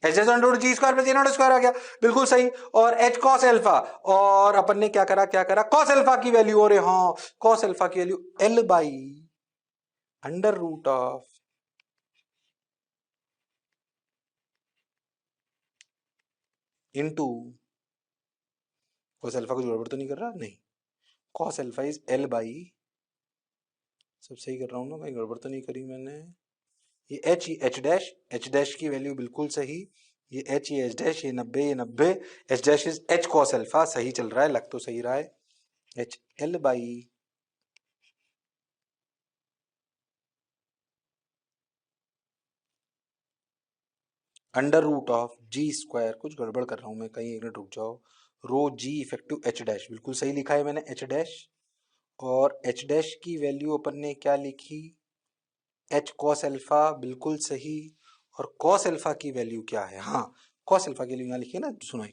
H dash under g square plus a naught square आ गया, बिल्कुल सही. और एच कॉस एल्फा, और अपन ने क्या करा कॉस एल्फा की वैल्यू, और हाँ कॉस एल्फा की value l by under root of into cos alpha, कुछ गड़बड़ तो नहीं कर रहा? नहीं, cos alpha is l by, सब सही कर रहा हूं ना, कहीं गड़बड़ तो नहीं करी मैंने? ये एच डैश की वैल्यू बिल्कुल सही, ये एच, ये एच डैश, ये 90, ये 90. H dash is h cos alpha, सही चल रहा है, लग तो सही रहा है. H l by under root of g square, कुछ गड़बड़ कर रहा हूं मैं, कहीं एक मिनट रुक जाओ. रो जी इफेक्टिव एच डैश, बिल्कुल सही लिखा है मैंने एच डैश. और एच डैश की वैल्यू अपन ने क्या लिखी? एच कॉस एल्फा, बिल्कुल सही. और कॉस एल्फा की वैल्यू क्या है? हाँ, कॉस एल्फा की वैल्यू यहाँ लिखी है ना, सुनो.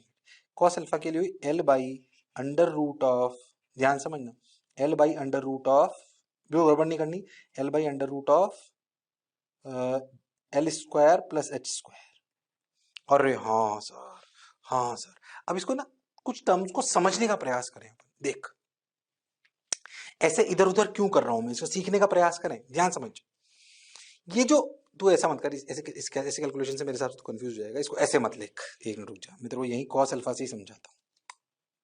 कॉस एल्फा की value l by under root of, ध्यान समझना, l by under root of, जो गड़बड़ नहीं करनी, l by under root of l square plus h square. अरे हाँ सर, हाँ सर. अब इसको ना कुछ टर्म्स को समझने का प्रयास करें. देख, ऐसे इधर उधर क्यों कर रहा हूं मैं, इसको सीखने का प्रयास करें, ध्यान समझ. ये जो तू ऐसा मत कर, ऐसे कैलकुलेशन से मेरे साथ तो कंफ्यूज हो जाएगा. इसको ऐसे मत लिख, एक मिनट रुक जा, मैं तेरे को यही कॉस अल्फा से ही समझाता हूँ.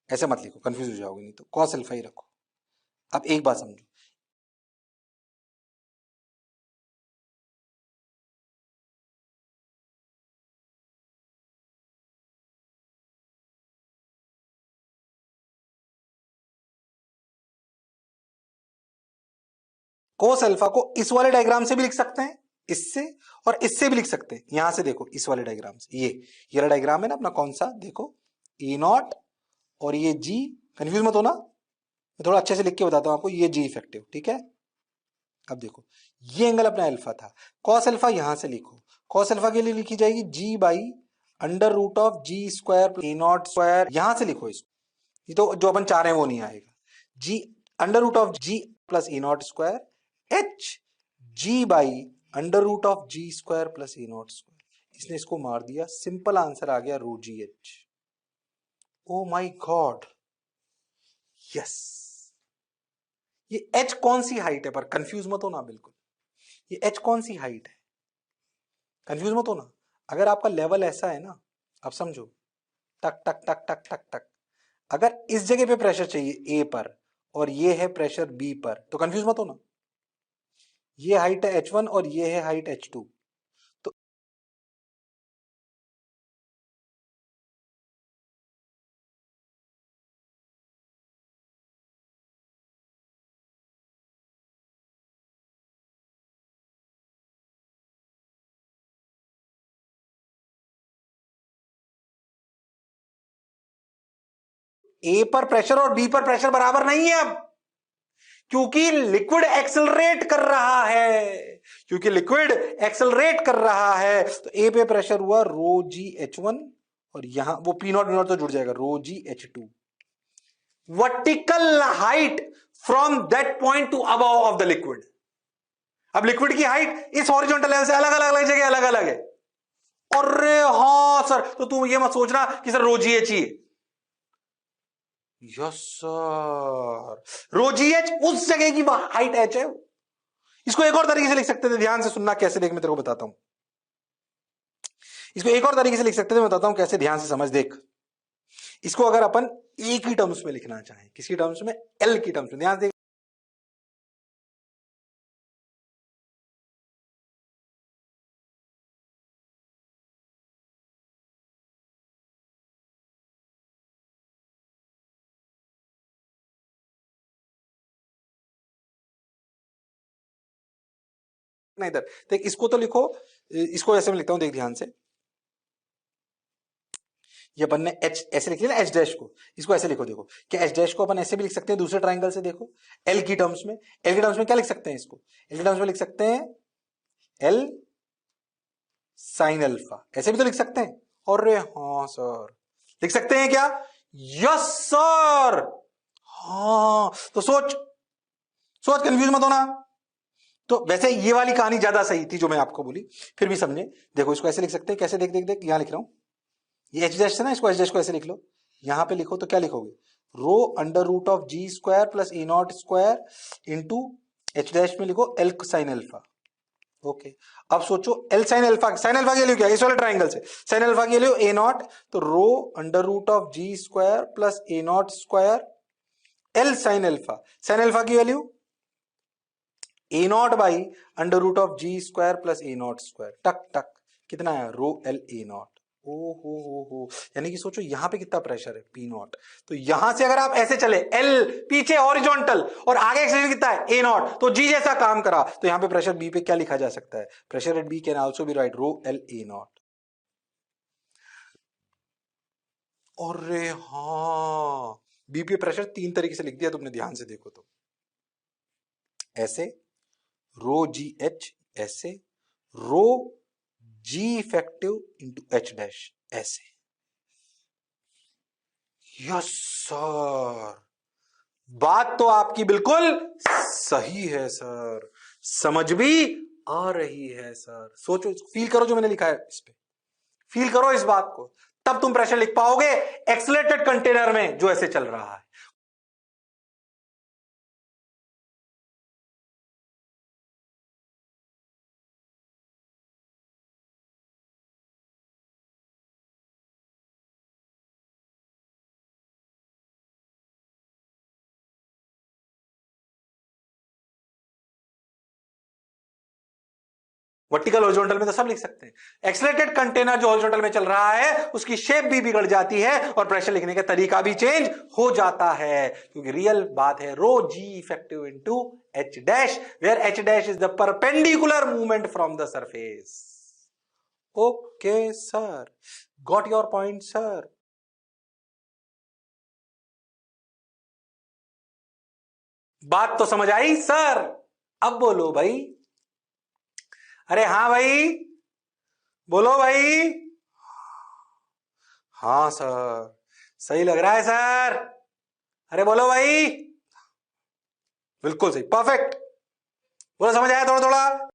ऐसे मत लिखो, कंफ्यूज हो जाओगे, नहीं तो कॉस अल्फा ही रखो. अब एक बात समझो, कोस अल्फा को इस वाले डायग्राम से भी लिख सकते हैं, इससे, और इससे भी लिख सकते हैं. यहां से देखो, इस वाले डायग्राम से, ये वाला डायग्राम है ना अपना, कौन सा, देखो, ई नॉट और ये जी. कंफ्यूज मत होना, मैं थोड़ा अच्छे से लिख के बताता हूं आपको. ये जी इफेक्टिव, ठीक है. अब देखो, ये एंगल अपना अल्फा था. कॉस अल्फा यहां से लिखो, कॉस अल्फा के लिए लिखी जाएगी g by under root of g square a naught square. यहां से लिखो इसको, ये तो जो अपन चाह रहे हैं वो नहीं आएगा. G under root of g plus a naught square h g by under root of g square plus a naught square. इसने इसको मार दिया, सिंपल आंसर आ गया rho g h. Oh my god, yes. ये एच कौन सी height है, पर कंफ्यूज मत होना बिल्कुल. ये एच कौन सी हाइट है, कंफ्यूज मत होना. अगर आपका लेवल ऐसा है ना, आप समझो, टक टक टक टक टक टक, अगर इस जगह पे प्रेशर चाहिए ए पर, और ये है प्रेशर बी पर, तो कंफ्यूज मत होना. ये हाइट है H1 और ये है हाइट H2. तो ए पर प्रेशर और बी पर प्रेशर बराबर नहीं है अब, क्योंकि लिक्विड एक्सेलरेट कर रहा है. क्योंकि लिक्विड एक्सेलरेट कर रहा है, तो ए पे प्रेशर हुआ रो जी H1, और यहां वो पी नॉट तो जुड़ जाएगा, रो g H2. Vertical height from that point two above of the liquid. अब लिक्विड की हाइट इस हॉरिजॉन्टल लेवल से अलग अलग जगह अलग अलग है. अरे हाँ सर, तो तुम ये मत सोचना कि सर रो जी एच ही. Yes sir, rho g H उस जगह की हाइट एच है, इसको एक और तरीके से लिख सकते थे, ध्यान से सुनना कैसे, देख मैं तेरे को बताता हूं। इसको एक और तरीके से लिख सकते थे, मैं बताता हूं कैसे, ध्यान से समझ देख। इसको अगर अपन एक ही टर्म्स में लिखना चाहें, किसकी टर्म्स में, एल की टर्म्स में, ध्यान से। नहीं इधर देख, इसको तो लिखो, इसको ऐसे में लिखता हूं, देख ध्यान से। ये अपन ने एच ऐसे लिख लिया ना, एच डैश को, इसको ऐसे लिखो, देखो क्या एच डैश को अपन ऐसे भी लिख सकते हैं दूसरे ट्राइंगल से, देखो एल की टर्म्स में। एल की टर्म्स में क्या लिख सकते हैं इसको, एल की टर्म्स में लिख सकते हैं एल साइन अल्फा, ऐसे भी तो लिख सकते हैं। और हाँ सर, लिख सकते हैं क्या, यस सर। हाँ तो सोच सोच, कंफ्यूज मत होना। तो वैसे ये वाली कहानी ज्यादा सही थी जो मैं आपको बोली, फिर भी समझे। देखो इसको ऐसे लिख सकते हैं, कैसे, देख देख देख, यहां लिख रहा हूं, ये एच डैश है ना, इसको एच डैश को ऐसे लिख लो। यहां पे लिखो तो क्या लिखोगे, rho under root of g square plus a naught square into h dash में लिखो एल साइन अल्फा। ओके, अब सोचो एल साइन अल्फा की वैल्यू क्या है, इस वाले ट्राइंगल से साइन अल्फा की वैल्यू ए नॉट, तो rho under root of g square plus a naught square l sine alpha की value a naught by under root of g square plus a naught square, टक टक कितना है, रो l a not. ओ हो, यानी कि सोचो यहां पे कितना प्रेशर है, पी नॉट। तो यहां से अगर आप ऐसे चले, एल पीछे हॉरिजॉन्टल और आगे एक्सेलरेशन कितना है, ए नॉट, तो जी जैसा काम करा, तो यहां पे प्रेशर बी पे क्या लिखा जा सकता है, pressure at B can also be write rho l a naught. अरे हाँ, बी पे प्रेशर तीन तरीके से लिख दिया तुमने, ध्यान से देखो तो, ऐसे रो जी एच, ऐसे रो g effective into h dash, ऐसे। यस सर, बात तो आपकी बिल्कुल सही है सर, समझ भी आ रही है सर। सोचो, फील करो जो मैंने लिखा है इस पे, फील करो इस बात को, तब तुम प्रेशर लिख पाओगे एक्सलेटेड कंटेनर में जो ऐसे चल रहा है। वर्टिकल हॉरिजॉन्टल में तो सब लिख सकते हैं, एक्सलेटेड कंटेनर जो हॉरिजॉन्टल में चल रहा है उसकी शेप भी बिगड़ जाती है और प्रेशर लिखने का तरीका भी चेंज हो जाता है, क्योंकि रियल बात है rho g effective into h dash, where h dash is the perpendicular movement from the surface. Okay sir, got your point sir. बात तो समझ आई सर, अब बोलो भाई। अरे हाँ भाई, बोलो भाई। हाँ सर, सही लग रहा है सर। अरे बोलो भाई, बिल्कुल सही, परफेक्ट। बोलो, समझ आया थोड़ा थोड़ा।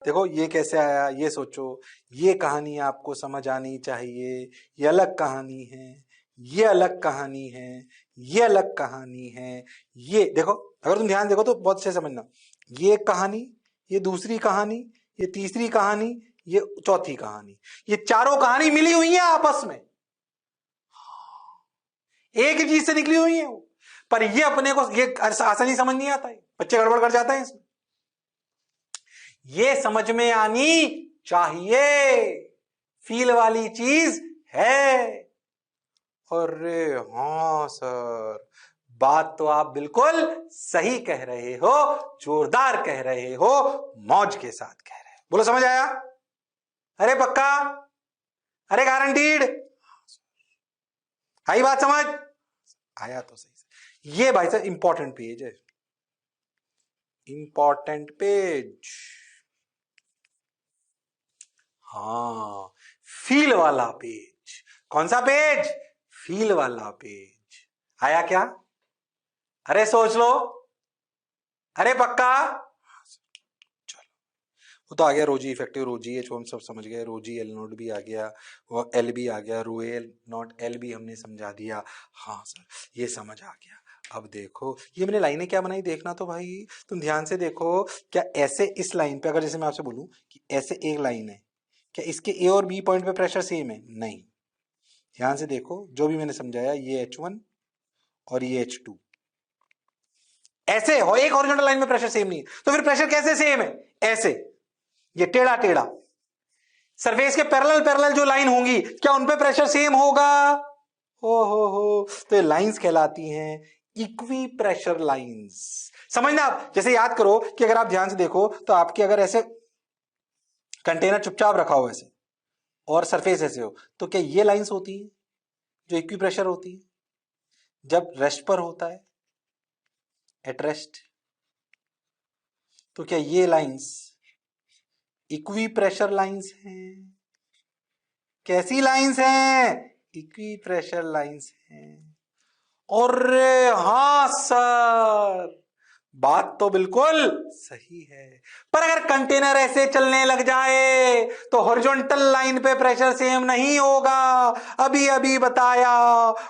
देखो ये कैसे आया, ये सोचो, ये कहानी आपको समझ आनी चाहिए, ये अलग कहानी है, ये अलग कहानी है, ये अलग कहानी है। ये देखो, अगर तुम ध्यान देखो तो बहुत से समझना, ये कहानी, ये दूसरी कहानी, ये तीसरी कहानी, ये चौथी कहानी, ये चारों कहानी मिली हुई है आपस में, एक ही चीज से निकली हुई है वो। पर ये अपने को ये आसानी समझ नहीं आता है, बच्चे गड़बड़ कर जाते हैं इसमें। ये समझ में आनी चाहिए, फील वाली चीज है। अरे हाँ सर, बात तो आप बिल्कुल सही कह रहे हो, जोरदार कह रहे हो, मौज के साथ कह रहे हो। बोलो समझ आया, अरे पक्का, अरे गारंटीड, आई बात समझ, आया तो सही। ये भाई साहब इंपॉर्टेंट पेज है, इंपॉर्टेंट पेज। हाँ, फील वाला पेज। कौन सा पेज, फील वाला पेज। आया क्या, अरे सोच लो, अरे पक्का। चलो, वो तो आ गया रो जी इफेक्टिव, रो जी एच हम सब समझ गए, रो जी एल नॉट भी आ गया, वो एल भी आ गया, रो एल नॉट एल भी हमने समझा दिया। हाँ सर ये समझ आ गया। अब देखो ये मैंने लाइनें क्या बनाई, देखना तो भाई तुम ध्यान से देखो। क्या ऐसे इस लाइन पे अगर जैसे मैं आपसे बोलूं कि ऐसे एक लाइन है, क्या इसके ए और बी पॉइंट पे प्रेशर सेम है? नहीं। ध्यान से देखो जो भी मैंने समझाया, ये H1 और ये H2 ऐसे हो, एक हॉरिजॉन्टल लाइन में प्रेशर सेम नहीं है, तो फिर प्रेशर कैसे सेम है? ऐसे, ये टेढ़ा टेढ़ा सरफेस के पैरेलल पैरेलल जो लाइन होंगी, क्या उनपे प्रेशर सेम होगा? हो, तो ये लाइंस कहलाती हैं इक्वी प्रेशर लाइंस। समझना आप, जैसे याद करो कि अगर आप ध्यान से देखो तो आपके अगर ऐसे कंटेनर चुपचाप रखा हो ऐसे और सरफेस ऐसे हो, तो क्या ये लाइंस होती हैं जो इक्वी प्रेशर होती है? जब रेस्ट पर होता है, एट रेस्ट, तो क्या ये लाइंस इक्वी प्रेशर लाइंस हैं? कैसी लाइंस हैं? इक्वी प्रेशर लाइंस हैं। और हां सर, बात तो बिल्कुल सही है, पर अगर कंटेनर ऐसे चलने लग जाए तो हॉरिजॉन्टल लाइन पे प्रेशर सेम नहीं होगा, अभी अभी बताया।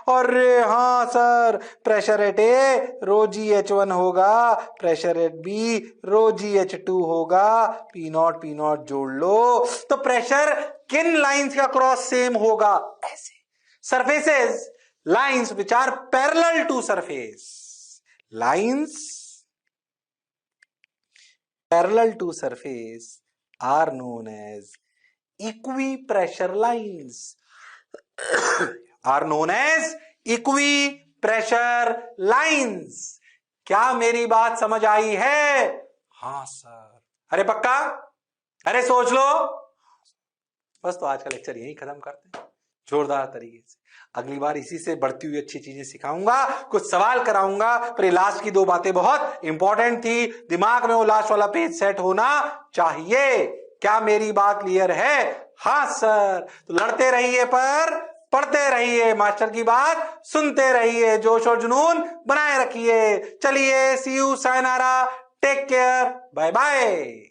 और हां sir, pressure at A rho g H1 होगा, pressure at B rho g H2 होगा, पी नॉट जोड़ लो, तो प्रेशर किन लाइंस का क्रॉस सेम होगा? ऐसे surfaces, lines which are parallel to surface, lines parallel to surface are known as equipressure lines, are known as equipressure lines। क्या मेरी बात समझ आई है? हाँ सर। अरे पक्का? अरे सोच लो। बस तो आज का लेक्चर यही खत्म करते हैं जोरदार तरीके से। अगली बार इसी से बढ़ती हुई अच्छी चीजें सिखाऊंगा, कुछ सवाल कराऊंगा, पर ये लास्ट की 2 बातें बहुत इंपॉर्टेंट थी, दिमाग में वो लास्ट वाला पेज सेट होना चाहिए। क्या मेरी बात क्लियर है? हाँ सर। तो लड़ते रहिए पर पढ़ते रहिए, मास्टर की बात सुनते रहिए, जोश और जुनून बनाए रखिए। चलिए, see you, sayonara, take care, bye bye.